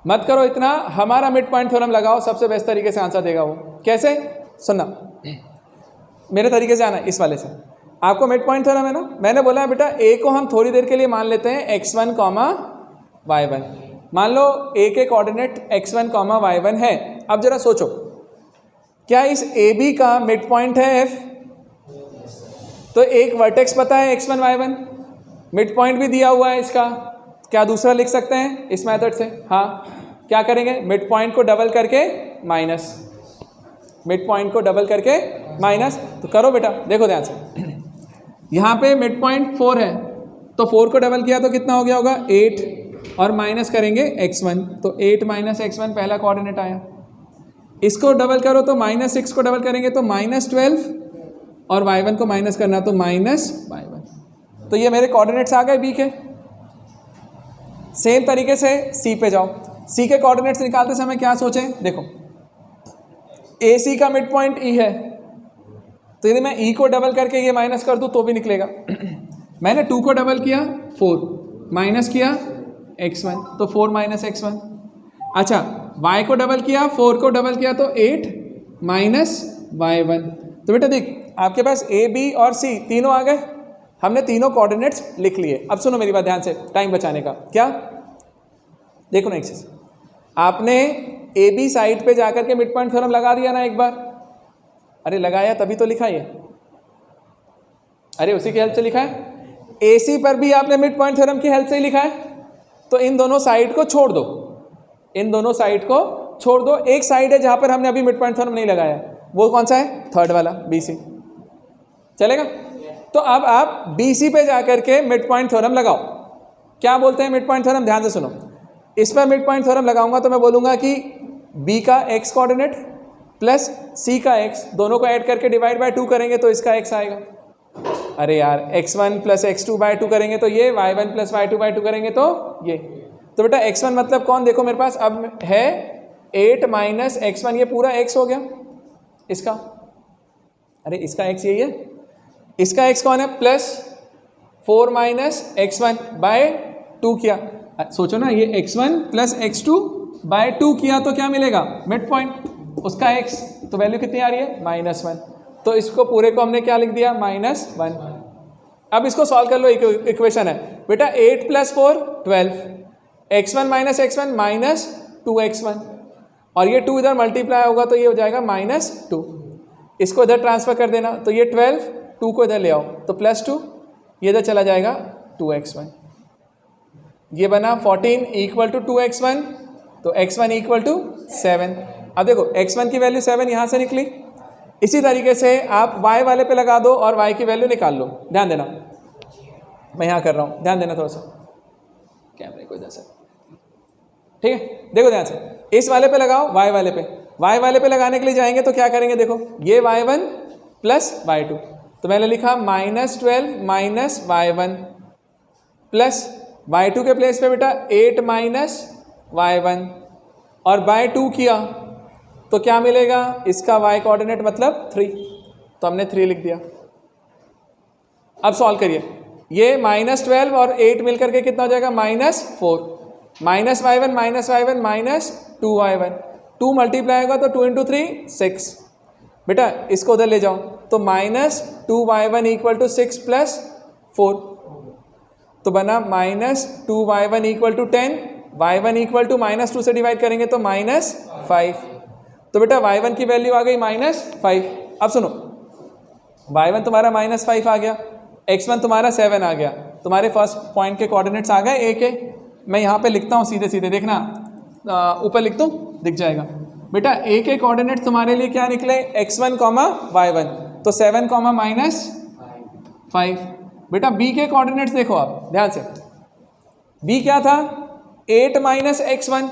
मत करो इतना, हमारा मिड पॉइंट थ्योरम लगाओ, सबसे बेस्ट तरीके से आंसर देगा वो। कैसे, सुनना मेरे तरीके से आना, इस वाले से। आपको मिड पॉइंट थ्योरम है ना, मैंने बोला है बेटा A को हम थोड़ी देर के लिए मान लेते हैं x1, y1। मान लो A के कोऑर्डिनेट x1, y1 है। अब जरा सोचो, क्या इस AB का मिड पॉइंट है F? तो एक वर्टेक्स पता है x1, y1, मिड पॉइंट भी दिया हुआ है इसका, क्या दूसरा लिख सकते हैं इस मेथड से? हाँ, क्या करेंगे, मिड पॉइंट को डबल करके माइनस, मिड पॉइंट को डबल करके माइनस। तो करो बेटा, देखो ध्यान से, यहाँ पे मिड पॉइंट 4 है, तो 4 को डबल किया तो कितना हो गया होगा 8, और माइनस करेंगे x1, तो 8 - x1 पहला कोऑर्डिनेट आया। इसको डबल करो तो -6 को डबल करेंगे तो -12, और y1 को माइनस करना तो -y1। तो ये मेरे कोऑर्डिनेट्स आ गए B के। सेम तरीके से C पे जाओ, C के कोऑर्डिनेट्स निकालते समय क्या सोचें, देखो AC का मिड पॉइंट E है, तो यदि मैं E को डबल करके ये माइनस कर दूं तो भी निकलेगा। मैंने 2 को डबल किया 4, माइनस किया x1, तो 4 - x1। अच्छा, y को डबल किया, 4 को डबल किया तो 8 - y1। तो बेटा देख, आपके पास A, B और C तीनों आ गए, हमने तीनों कोऑर्डिनेट्स लिख लिए। अब सुनो मेरी बात ध्यान से, टाइम बचाने का। क्या, देखो ना एक चीज, आपने AB साइड पे जाकर के मिड पॉइंट थ्योरम लगा दिया ना एक बार, अरे लगाया तभी तो लिखा ये, अरे उसी की हेल्प से लिखा है। AC पर भी आपने मिड पॉइंट थ्योरम की हेल्प से ही लिखा है। तो इन दोनों साइड को छोड़ दो, इन दोनों साइड को छोड़ दो। एक साइड है जहां पर हमने अभी मिड पॉइंट थ्योरम नहीं लगाया है, वो कौन सा है? थर्ड वाला BC। चलेगा? तो अब आप BC पे जाकर के मिड पॉइंट थ्योरम लगाओ। क्या बोलते हैं मिड पॉइंट थ्योरम? ध्यान से सुनो। इस पर मिड पॉइंट थ्योरम लगाऊंगा तो मैं बोलूंगा कि B का x कोऑर्डिनेट प्लस C का x दोनों को ऐड करके डिवाइड बाय 2 करेंगे तो इसका x आएगा। अरे यार x1 प्लस x2 बाय 2 करेंगे तो ये, y1 प्लस y2 बाय 2 करेंगे तो ये। तो बेटा x1 मतलब कौन? देखो मेरे पास अब है 8 माइनस x1, ये पूरा x हो गया इसका। अरे इसका x यही है, इसका x कौन है? प्लस 4 माइनस x1 बाय 2 किया। सोचो ना, ये x1 प्लस x2 बाय 2 किया तो क्या मिलेगा? मिड पॉइंट उसका x। तो वैल्यू कितनी आ रही है? -1। तो इसको पूरे को हमने क्या लिख दिया? -1। अब इसको सॉल्व कर लो। इक्वेशन है बेटा 8 plus 4 12, x1 minus x1 minus 2x1, और ये 2 इधर मल्टीप्लाई होगा तो ये हो जाएगा -2। इसको इधर ट्रांसफर कर देना तो ये 12, 2 को इधर ले आओ तो +2, ये इधर चला जाएगा 2x1। ये बना 14 इक्वल टू 2x1, तो x1 इक्वल टू 7। अब देखो x1 की वैल्यू 7 यहाँ से निकली। इसी तरीके से आप y वाले पे लगा दो और y की वैल्यू निकाल लो। ध्यान देना, मैं यहाँ कर रहा हूँ, ध्यान देना थोड़ा सा कैमरे को इधर से, ठीक है? देखो ध्यान से, इस वाले पे लगाओ, y वाले पे। y वाले पे लगाने के लिए जाएंगे तो क्या करेंगे? देखो ये y1 प्लस y2, तो मैंने लिखा -12 माइनस y1 प्लस y2 के प्लेस पे बेटा 8 माइनस y1 और बाय 2 किया तो क्या मिलेगा? इसका y कोऑर्डिनेट मतलब 3, तो हमने 3 लिख दिया। अब सॉल्व करिए, ये -12 और 8 मिलकर के कितना हो जाएगा? -4 minus y1 minus 2y1, 2 multiply होगा तो 2 इंटू 3 6। बेटा इसको उधर ले जाओ तो -2y1 इक्वल टू 6 प्लस 4, तो बना -2y1 equal to 10, y1 equal to -2 से डिवाइड करेंगे तो -5। तो बेटा y1 की वैल्यू आ गई -5। अब सुनो, y1 तुम्हारा -5 आ गया, x1 तुम्हारा 7 आ गया, तुम्हारे फर्स्ट पॉइंट के कोऑर्डिनेट्स आ गए a के। मैं यहाँ पे लिखता हूँ सीधे सीधे, देखना ऊपर लिख दूँ, दिख जाएगा। बेटा a के कोऑर्डिनेट्स तुम्हारे लिए क्या निकले? x1, y1, तो 7, -5। बेटा b के कोऑर्डिनेट्स देखो आप ध्यान से, b क्या था? 8 माइनस x1,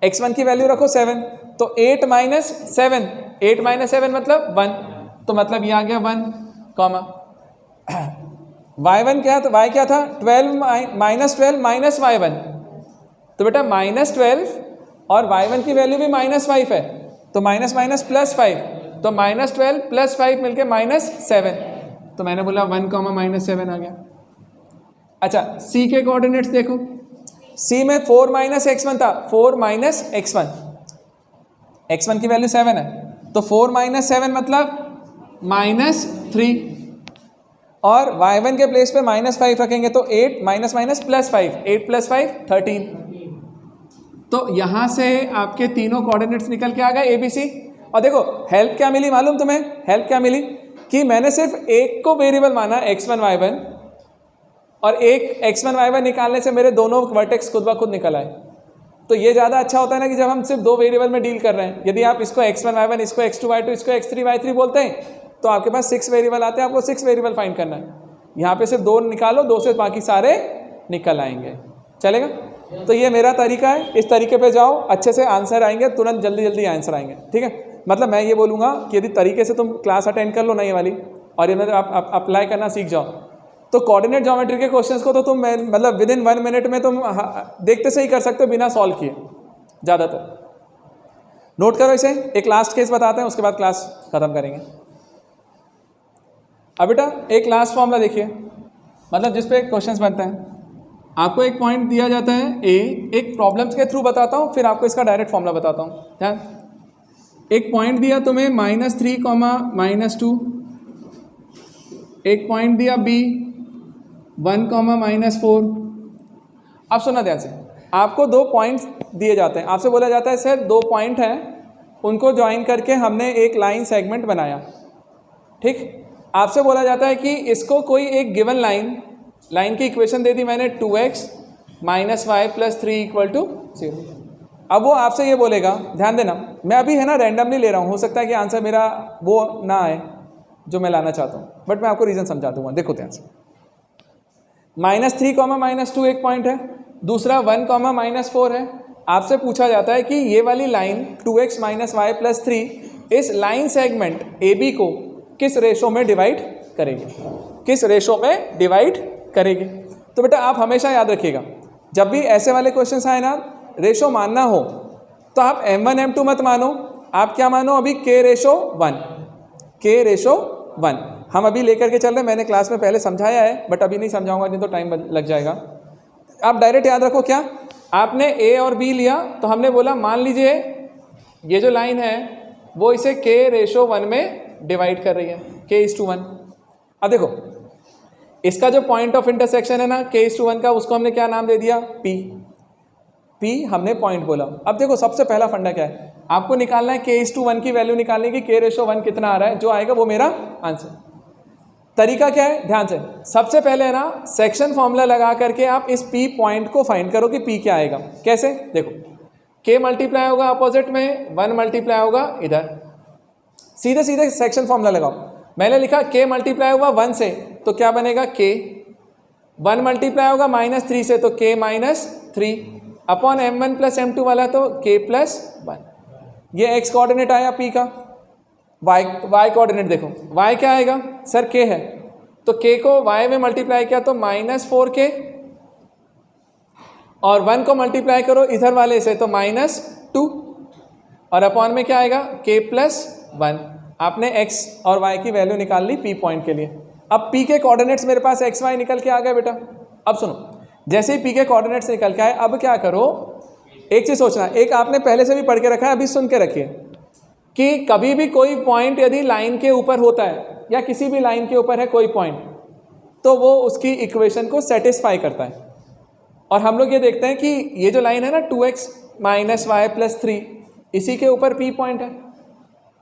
x1 की वैल्यू रखो 7, तो 8 माइनस 7, 8 माइनस 7 मतलब 1, तो मतलब ये आ गया 1, y1 क्या? तो y क्या था? 12 माइनस 12 माइनस y1, तो बेटा -12 और y1 की वैल्यू भी -5 है, तो माइनस माइनस +5, तो -12 + 5 मिलके -7, तो मैंने बोला 1, -7 आ गया। अच्छा c के कोऑर्डिनेट्स देखो, c में 4 माइनस x1 था, 4 माइनस x1, x1 की वैल्यू 7 है, तो 4 माइनस 7 मतलब -3, और y1 के प्लेस पे -5 रखेंगे तो 8 माइनस माइनस +5, 8 + 5 13। तो यहाँ से आपके तीनों कोऑर्डिनेट्स निकल के आ गए ABC। और देखो हेल्प क्या मिली मालूम तुम्हें? हेल्प क्या मिली कि मैंने सिर्फ एक को वेरिएबल माना x1 y1, और एक x1 y1 निकालने से मेरे दोनों वर्टेक्स खुद ब खुद निकल आए। तो ये ज़्यादा अच्छा होता है ना कि जब हम सिर्फ 2 वेरिएबल में डील कर रहे हैं। यदि आप इसको x1 y1, इसको x2 y2, इसको x3 y3 बोलते हैं तो आपके पास 6 वेरिएबल आते हैं, आपको 6 वेरिएबल फाइंड करना है। यहाँ पे सिर्फ 2 निकालो, 2 से बाकी सारे निकल आएंगे। चलेगा? तो ये मेरा तरीका है, इस तरीके पे जाओ, अच्छे से आंसर आएंगे, तुरंत जल्दी जल्दी आंसर आएंगे। ठीक है? मतलब मैं ये बोलूँगा कि यदि तरीके से तुम क्लास अटेंड कर लो ना ये वाली, और ये आप अप्लाई करना सीख जाओ, तो कोऑर्डिनेट ज्योमेट्री के क्वेश्चंस को तो तुम मतलब विद इन 1 मिनट में तुम देखते से ही कर सकते हो बिना सॉल्व किए ज़्यादातर। नोट करो इसे, एक लास्ट केस बताते हैं, उसके बाद क्लास ख़त्म करेंगे। अब बेटा एक लास्ट फॉर्मूला देखिए, मतलब जिस पे क्वेश्चंस बनते हैं। आपको एक पॉइंट दिया जाता है A, एक प्रॉब्लम्स के थ्रू बताता हूँ, फिर आपको इसका डायरेक्ट फॉर्मूला बताता हूँ। ध्यान, एक पॉइंट दिया तुम्हें -3, -2, एक पॉइंट दिया B 1, -4। अब सुना ध्यान से, आपको 2 पॉइंट्स दिए जाते हैं, आपसे बोला जाता है सर 2 पॉइंट हैं, उनको ज्वाइन करके हमने एक लाइन सेगमेंट बनाया। ठीक, आपसे बोला जाता है कि इसको कोई एक गिवन लाइन की इक्वेशन दे दी मैंने 2x minus y plus 3 equal to 0। अब वो आपसे ये बोलेगा, ध्यान देना मैं अभी है ना रैंडमली ले रहा हूँ, हो सकता है कि आंसर मेरा वो ना आए जो मैं लाना चाहता हूँ, बट मैं आपको रीज़न समझा दूंगा। देखो ध्यान से, -3, -2 एक पॉइंट है, दूसरा 1, -4 है। आपसे पूछा जाता है कि ये वाली line 2x minus y plus 3 इस लाइन सेगमेंट AB को किस रेशो में डिवाइड करेगी, किस रेशो में डिवाइड करेगी। तो बेटा आप हमेशा याद रखिएगा, जब भी ऐसे वाले क्वेश्चन आए ना, रेशो मानना हो तो आप M1 M2 मत मानो, आप क्या मानो अभी K/1, K/1 हम अभी लेकर के चल रहे हैं। मैंने क्लास में पहले समझाया है बट अभी नहीं समझाऊंगा, नहीं तो टाइम लग जाएगा। आप डायरेक्ट याद रखो, क्या आपने A और B लिया तो हमने बोला मान लीजिए ये जो लाइन है वो इसे K/1 में डिवाइड कर रही है, K/1। अब देखो इसका जो पॉइंट ऑफ इंटरसेक्शन है ना K/1 का, उसको हमने क्या नाम दे दिया, P हमने पॉइंट बोला। अब देखो सबसे पहला फंडा क्या है, आपको निकालना है K/1 की वैल्यू निकालने की, K/1 कितना आ रहा है, जो आएगा वो मेरा आंसर। तरीका क्या है, ध्यान से, सबसे पहले है ना सेक्शन फॉर्मूला लगा करके आप इस P पॉइंट को फाइंड करो कि P क्या आएगा। कैसे, देखो K मल्टीप्लाई होगा अपोजिट में, 1 मल्टीप्लाई होगा इधर, सीधे सीधे सेक्शन फॉर्मूला लगाओ। मैंने लिखा K मल्टीप्लाई होगा 1 से तो क्या बनेगा K, 1 मल्टीप्लाई होगा -3 से तो K -3 upon M1 plus M2 वाला तो K+1। ये x कोऑर्डिनेट आया P का। y कोऑर्डिनेट देखो, y क्या आएगा सर, k है तो k को y में मल्टीप्लाई किया तो -4k, और 1 को मल्टीप्लाई करो इधर वाले से तो -2, और अपॉन में क्या आएगा K+1। आपने x और y की वैल्यू निकाल ली P पॉइंट के लिए। अब P के कोऑर्डिनेट्स मेरे पास x y निकल के आ गए बेटा। अब सुनो, जैसे ही P के कोऑर्डिनेट्स निकल के आए, अब क्या करो, एक चीज सोचना, एक आपने पहले से भी पढ़ के रखा है, अभी सुन के रखिए कि कभी भी कोई पॉइंट यदि लाइन के ऊपर होता है या किसी भी लाइन के ऊपर है कोई पॉइंट, तो वो उसकी इक्वेशन को सेटिस्फाई करता है। और हम लोग ये देखते हैं कि ये जो लाइन है ना 2x माइनस वाई प्लस 3, इसी के ऊपर P पॉइंट है,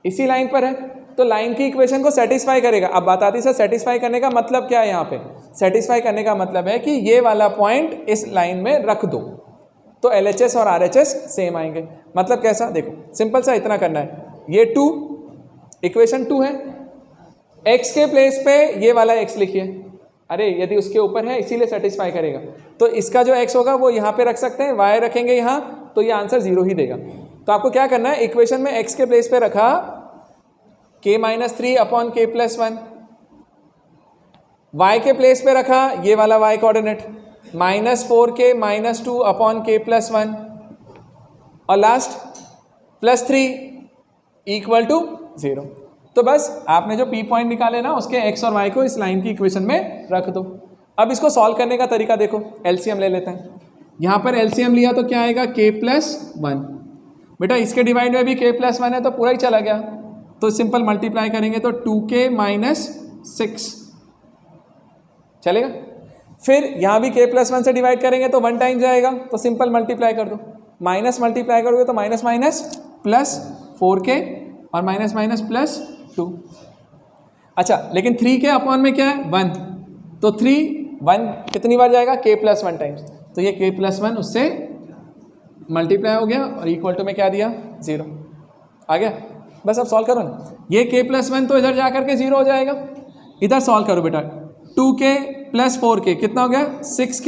इसी लाइन पर है, तो लाइन की इक्वेशन को सेटिस्फाई करेगा। अब बात आती है सर सेटिस्फाई करने का मतलब क्या है, यहाँ पे सेटिस्फाई करने का मतलब है कि ये वाला पॉइंट इस लाइन में रख दो तो LHS और RHS सेम आएंगे। मतलब कैसा, देखो सिंपल सा इतना करना है, ये 2 इक्वेशन 2 है, x के प्लेस पे ये वाला x लिखिए, अरे यदि उसके ऊपर है इसीलिए सेटिस्फाई करेगा, तो इसका जो x होगा वो यहाँ पे रख सकते हैं, y रखेंगे यहाँ तो ये आंसर 0 ही देगा। तो आपको क्या करना है, इक्वेशन में x के प्लेस पे रखा K-3 अपॉन K+1, y के प्लेस पे रखा ये वाला y coordinate -4k -2 upon K+1, और लास्ट +3 इक्वल टू 0। तो बस आपने जो P पॉइंट निकाले ना उसके x और y को इस लाइन की इक्वेशन में रख दो। अब इसको सॉल्व करने का तरीका देखो, LCM ले लेते हैं। यहाँ पर LCM लिया तो क्या आएगा K+1, बेटा इसके डिवाइड में भी K+1 है तो पूरा ही चला गया, तो सिंपल मल्टीप्लाई करेंगे तो 2k -6 चलेगा। फिर यहाँ भी K+1 से डिवाइड करेंगे तो 1 टाइम जाएगा, तो सिंपल मल्टीप्लाई कर दो, माइनस मल्टीप्लाई करोगे तो माइनस माइनस प्लस 4k और माइनस माइनस प्लस 2। अच्छा लेकिन 3k अपॉन में क्या है 1, तो 1 कितनी बार जाएगा K+1 टाइम्स, तो ये K+1 उससे मल्टीप्लाई हो गया और इक्वल टू में क्या दिया 0 आ गया। बस अब सॉल्व करो ना, ये K+1 तो इधर जा करके 0 हो जाएगा, इधर सॉल्व करो बेटा, 2k + 4k कितना हो गया 6k,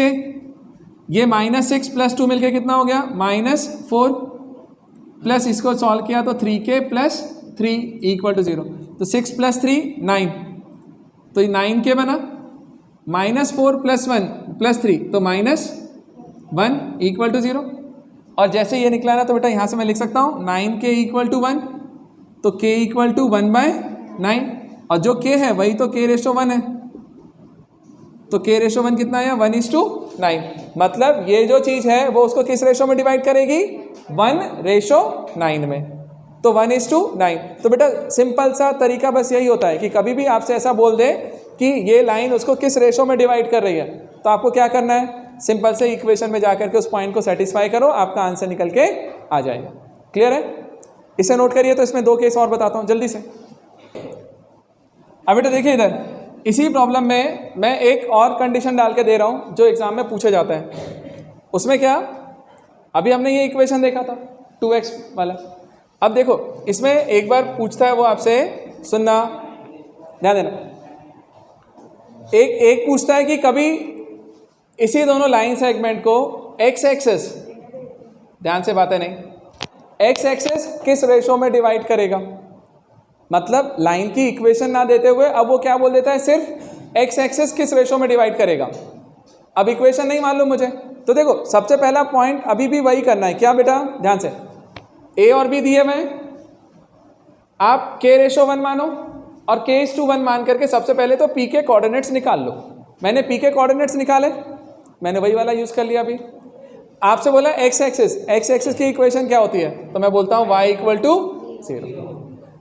ये -6 + 2 मिलके कितना हो गया -4, प्लस इसको सॉल्व किया तो 3k + 3 इक्वल टू 0, तो 6 + 3 9, तो ये 9k बना, -4 + 1 + 3 तो -1 इक्वल टू 0। और जैसे ये निकला ना तो बेटा यहाँ से मैं लिख सकता हूँ 9k = 1, तो k = 1/9, और जो k है वही तो K/1 है, तो K/1 कितना आया 1:9। मतलब ये जो चीज़ है वो उसको किस रेशो में डिवाइड करेगी 1:9 में, तो 1:9। तो बेटा सिंपल सा तरीका बस यही होता है कि कभी भी आपसे ऐसा बोल दे कि ये लाइन उसको किस रेशो में डिवाइड कर रही है, तो आपको क्या करना है, सिंपल से इक्वेशन में जाकर के उस पॉइंट को सेटिस्फाई करो, आपका आंसर निकल के आ जाएगा। क्लियर है, इसे नोट करिए। तो इसमें 2 केस और बताता हूँ जल्दी से। अब बेटा देखिए इधर, इसी प्रॉब्लम में मैं एक और कंडीशन डाल के दे रहा हूँ जो एग्जाम में पूछे जाता है। उसमें क्या, अभी हमने ये इक्वेशन देखा था 2x वाला। अब देखो इसमें एक बार पूछता है वो आपसे, सुनना ध्यान देना, एक पूछता है कि कभी इसी दोनों लाइन सेगमेंट को x एक्सेस, ध्यान से बातें नहीं, x एक्सेस किस रेशो में डिवाइड करेगा। मतलब लाइन की इक्वेशन ना देते हुए अब वो क्या बोल देता है, सिर्फ x एक्सेस किस रेशो में डिवाइड करेगा। अब इक्वेशन नहीं मालूम मुझे, तो देखो सबसे पहला पॉइंट अभी भी वही करना है। क्या बेटा, ध्यान से, a और b दिए हुए, आप k/1 मानो और k/1 मान करके सबसे पहले तो p के कोऑर्डिनेट्स निकाल लो। मैंने p के कोऑर्डिनेट्स निकाले, मैंने वही वाला यूज कर लिया। अभी आपसे बोला x एक्सिस की इक्वेशन क्या होती है, तो मैं बोलता हूँ y = 0।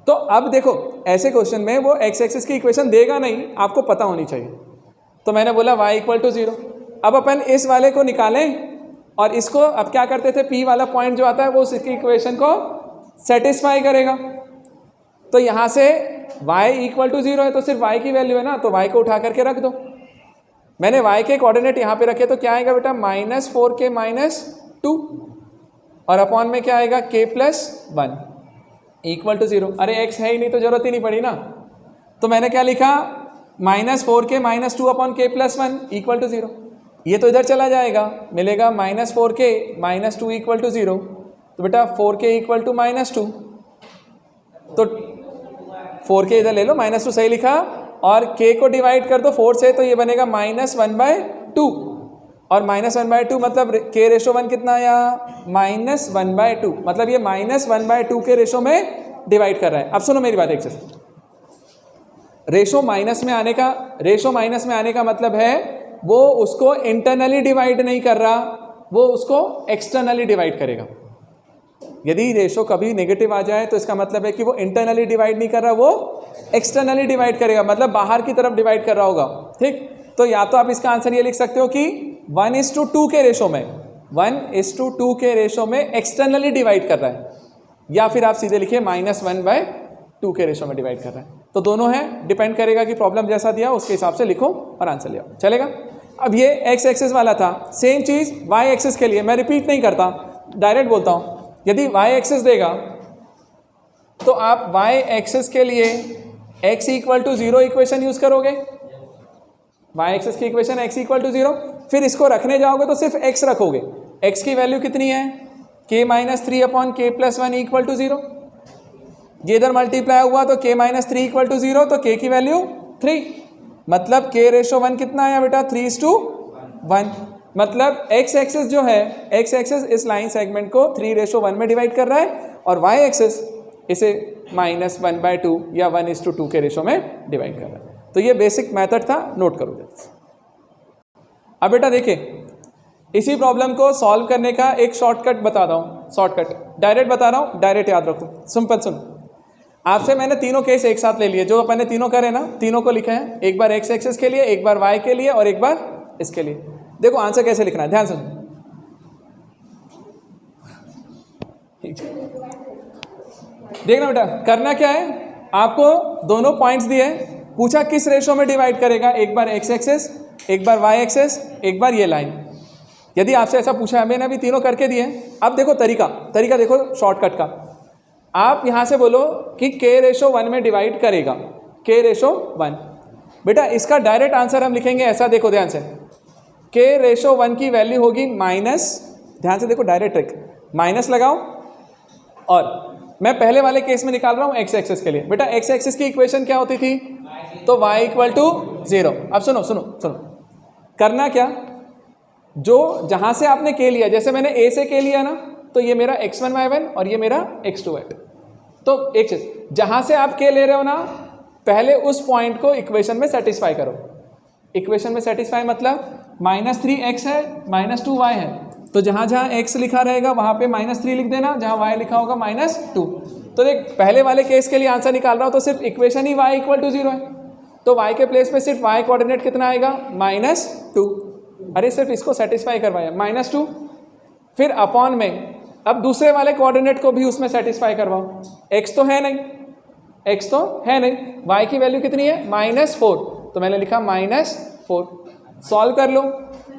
तो अब देखो ऐसे क्वेश्चन में वो x एक्सिस की इक्वेशन देगा नहीं, आपको पता होनी चाहिए। तो मैंने बोला y = 0। अब अपन इस वाले को निकालें और इसको अब क्या करते थे, p वाला पॉइंट जो आता है वो उसकी इक्वेशन को सेटिस्फाई करेगा। तो यहाँ से y = 0 है तो सिर्फ y की वैल्यू है ना, तो y को उठा करके रख दो। मैंने y के कोऑर्डिनेट यहाँ पे रखे तो क्या आएगा बेटा, -4k - 2 और अपॉन में क्या आएगा, k+1 = 0। अरे x है ही नहीं तो जरूरत ही नहीं पड़ी ना। तो मैंने क्या लिखा, -4k - 2 अपॉन k+1 = 0। ये तो इधर चला जाएगा, मिलेगा -4k - 2 = 0। तो बेटा 4k = -2, तो 4k इधर ले लो, -2 सही लिखा और k को डिवाइड कर दो 4 से, तो ये बनेगा -1/2 और -1/2 मतलब k/1 कितना आया, -1/2। मतलब ये -1/2 के रेशो में डिवाइड कर रहा है। अब सुनो मेरी बात एक से, रेशो माइनस में आने का मतलब है वो उसको इंटरनली डिवाइड नहीं कर रहा, वो उसको एक्सटर्नली डिवाइड करेगा। यदि रेशो कभी नेगेटिव आ जाए तो इसका मतलब है कि वो इंटरनली डिवाइड नहीं कर रहा, वो एक्सटर्नली डिवाइड करेगा, मतलब बाहर की तरफ डिवाइड कर रहा होगा। ठीक, तो या तो आप इसका आंसर ये लिख सकते हो कि 1:2 के रेशो में 1:2 के रेशो में एक्सटर्नली डिवाइड कर रहा है, या फिर आप सीधे लिखिए -1/2 के रेशो में डिवाइड कर रहा है। तो दोनों है, डिपेंड करेगा कि प्रॉब्लम जैसा दिया उसके हिसाब से लिखो और आंसर ले आओ, चलेगा। अब ये x एक्सिस वाला था, सेम चीज़ y एक्सिस के लिए, मैं रिपीट नहीं करता, डायरेक्ट बोलता हूँ। यदि y एक्सिस देगा तो आप y एक्सिस के लिए x = 0 इक्वेशन यूज करोगे, y एक्सिस की इक्वेशन x = 0। फिर इसको रखने जाओगे तो सिर्फ x रखोगे, x की वैल्यू कितनी है, k - 3 अपॉन k+1 = 0। ये इधर मल्टीप्लाई हुआ तो k - 3 = 0, तो k की वैल्यू 3, मतलब k/1 कितना आया बेटा, 3:1। मतलब x एक्सिस जो है, x एक्सिस इस लाइन सेगमेंट को 3:1 में डिवाइड कर रहा है और y एक्सिस इसे -1/2 या 1:2 के रेशो में डिवाइड कर रहा है। तो ये बेसिक मेथड था, नोट करो। अब बेटा देखिए, इसी प्रॉब्लम को सॉल्व करने का एक शॉर्टकट बताता हूँ, शॉर्टकट डायरेक्ट बता रहा हूँ, डायरेक्ट याद रखो। सिंपल सुन, आपसे मैंने तीनों केस एक साथ ले लिए, जो अपन ने तीनों करे ना, तीनों को लिखे हैं, एक बार x एक्सिस के लिए, एक बार y के लिए और एक बार इसके लिए। देखो आंसर कैसे लिखना है, ध्यान सुन। देखना बेटा, करना क्या है, आपको दोनों पॉइंट्स दिए, पूछा किस रेशो में डिवाइड करेगा, एक बार x एक्सिस, एक बार y एक्सिस, एक बार ये लाइन। यदि आपसे ऐसा पूछा है, मैंने अभी तीनों करके दिए। अब देखो तरीका देखो शॉर्टकट का। आप यहाँ से बोलो कि k/1 में डिवाइड करेगा, k/1। बेटा इसका डायरेक्ट आंसर हम लिखेंगे ऐसा, देखो ध्यान से, k/1 की वैल्यू होगी माइनस, ध्यान से देखो डायरेक्ट ट्रिक, माइनस लगाओ और मैं पहले वाले केस में निकाल रहा हूँ x एक्सिस के लिए। बेटा x एक्सिस की इक्वेशन क्या होती थी, तो y = 0। अब सुनो सुनो सुनो, करना क्या, जो जहाँ से आपने k लिया, जैसे मैंने a से k लिया ना, तो ये मेरा x1 y1 और ये मेरा x2 y2। तो एक चीज, जहाँ से आप k ले रहे हो ना, पहले उस पॉइंट को इक्वेशन में सेटिस्फाई करो। इक्वेशन में सेटिस्फाई मतलब -3x है, -2y है, तो जहाँ जहाँ x लिखा रहेगा वहाँ पे -3 लिख देना, जहाँ y लिखा होगा -2। तो देख, पहले वाले केस के लिए आंसर निकाल रहा हूँ तो सिर्फ इक्वेशन ही y = 0 है, तो y के प्लेस पे सिर्फ y कोऑर्डिनेट कितना आएगा, -2। अरे सिर्फ इसको सेटिस्फाई करवाया, -2। फिर अपॉन में अब दूसरे वाले कोऑर्डिनेट को भी उसमें सेटिस्फाई करवाओ, x तो है नहीं, x तो है नहीं, y की वैल्यू कितनी है -4, तो मैंने लिखा -4। सॉल्व कर लो,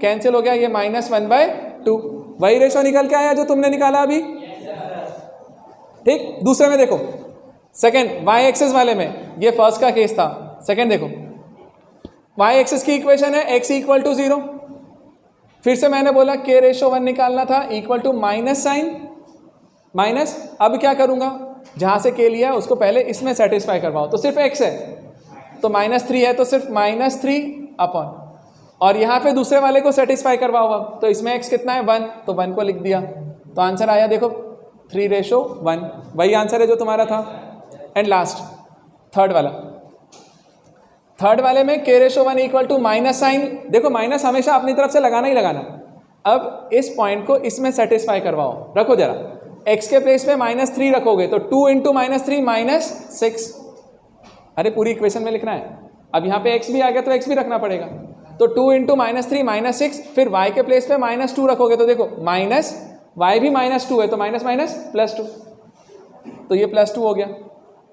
कैंसिल हो गया, ये -1/2, वही रेशो निकल के आया जो तुमने निकाला अभी। ठीक, दूसरे में देखो, सेकेंड y एक्सिस वाले में, ये फर्स्ट का केस था, सेकेंड देखो, y एक्सिस की इक्वेशन है x = 0। फिर से मैंने बोला k/1 निकालना था, equal to minus sign, minus. अब क्या करूंगा, जहां से k लिया उसको पहले इसमें सेटिस्फाई करवाओ, तो सिर्फ x है तो -3 है, तो सिर्फ -3 अपॉन, और यहाँ पे दूसरे वाले को सेटिस्फाई करवाओ अब, तो इसमें x कितना है 1, तो 1 को लिख दिया, तो आंसर आया देखो 3/1, वही आंसर है जो तुम्हारा था। एंड लास्ट थर्ड वाले में k/1 equal to minus sign, देखो माइनस हमेशा अपनी तरफ से लगाना ही लगाना। अब इस पॉइंट को इसमें सेटिस्फाई करवाओ, रखो जरा, x के प्लेस पे -3 रखोगे तो 2 × -3 -6, अरे पूरी इक्वेशन में लिखना है। अब यहाँ पे x भी आ गया तो x भी रखना पड़ेगा, तो 2 × -3 -6, फिर y के प्लेस पे -2 रखोगे तो देखो माइनस, y भी -2 है तो माइनस माइनस +2, तो ये +2 हो गया,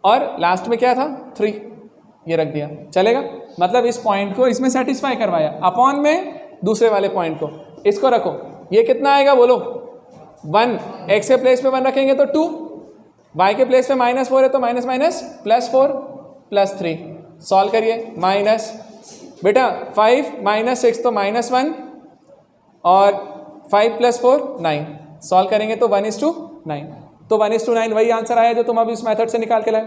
और लास्ट में क्या था 3, ये रख दिया, चलेगा। मतलब इस पॉइंट को इसमें सेटिस्फाई करवाया, अपॉन में दूसरे वाले पॉइंट को, इसको रखो, ये कितना आएगा बोलो 1, x के प्लेस पे 1 रखेंगे तो 2, y के प्लेस पे -4 है तो माइनस माइनस +4 +3, सॉल्व करिए, माइनस बेटा 5 -6 तो -1, और 5 + 4 9, सॉल्व करेंगे तो 1:9, तो 1:9 वही आंसर आया जो तुम अभी इस मेथड से निकाल के लाए।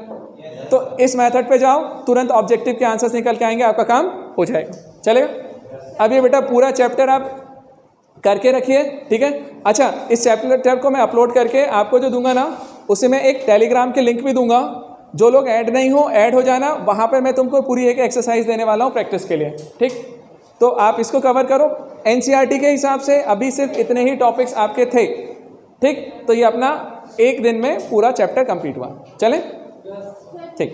तो इस मेथड पे जाओ, तुरंत ऑब्जेक्टिव के आंसर्स निकल के आएंगे, आपका काम हो जाएगा, चलेगा। अब ये बेटा पूरा चैप्टर आप करके रखिए, ठीक है। अच्छा, इस चैप्टर को मैं अपलोड करके आपको जो दूंगा ना, उसे मैं एक टेलीग्राम के लिंक भी दूंगा, जो लोग ऐड नहीं हो ऐड हो जाना, वहाँ पर मैं तुमको पूरी एक एक्सरसाइज देने वाला हूँ प्रैक्टिस के लिए, ठीक। तो आप इसको कवर करो, NCERT के हिसाब से अभी सिर्फ इतने ही टॉपिक्स आपके थे, ठीक। तो ये अपना एक दिन में पूरा चैप्टर कंप्लीट हुआ, चलें, ठीक।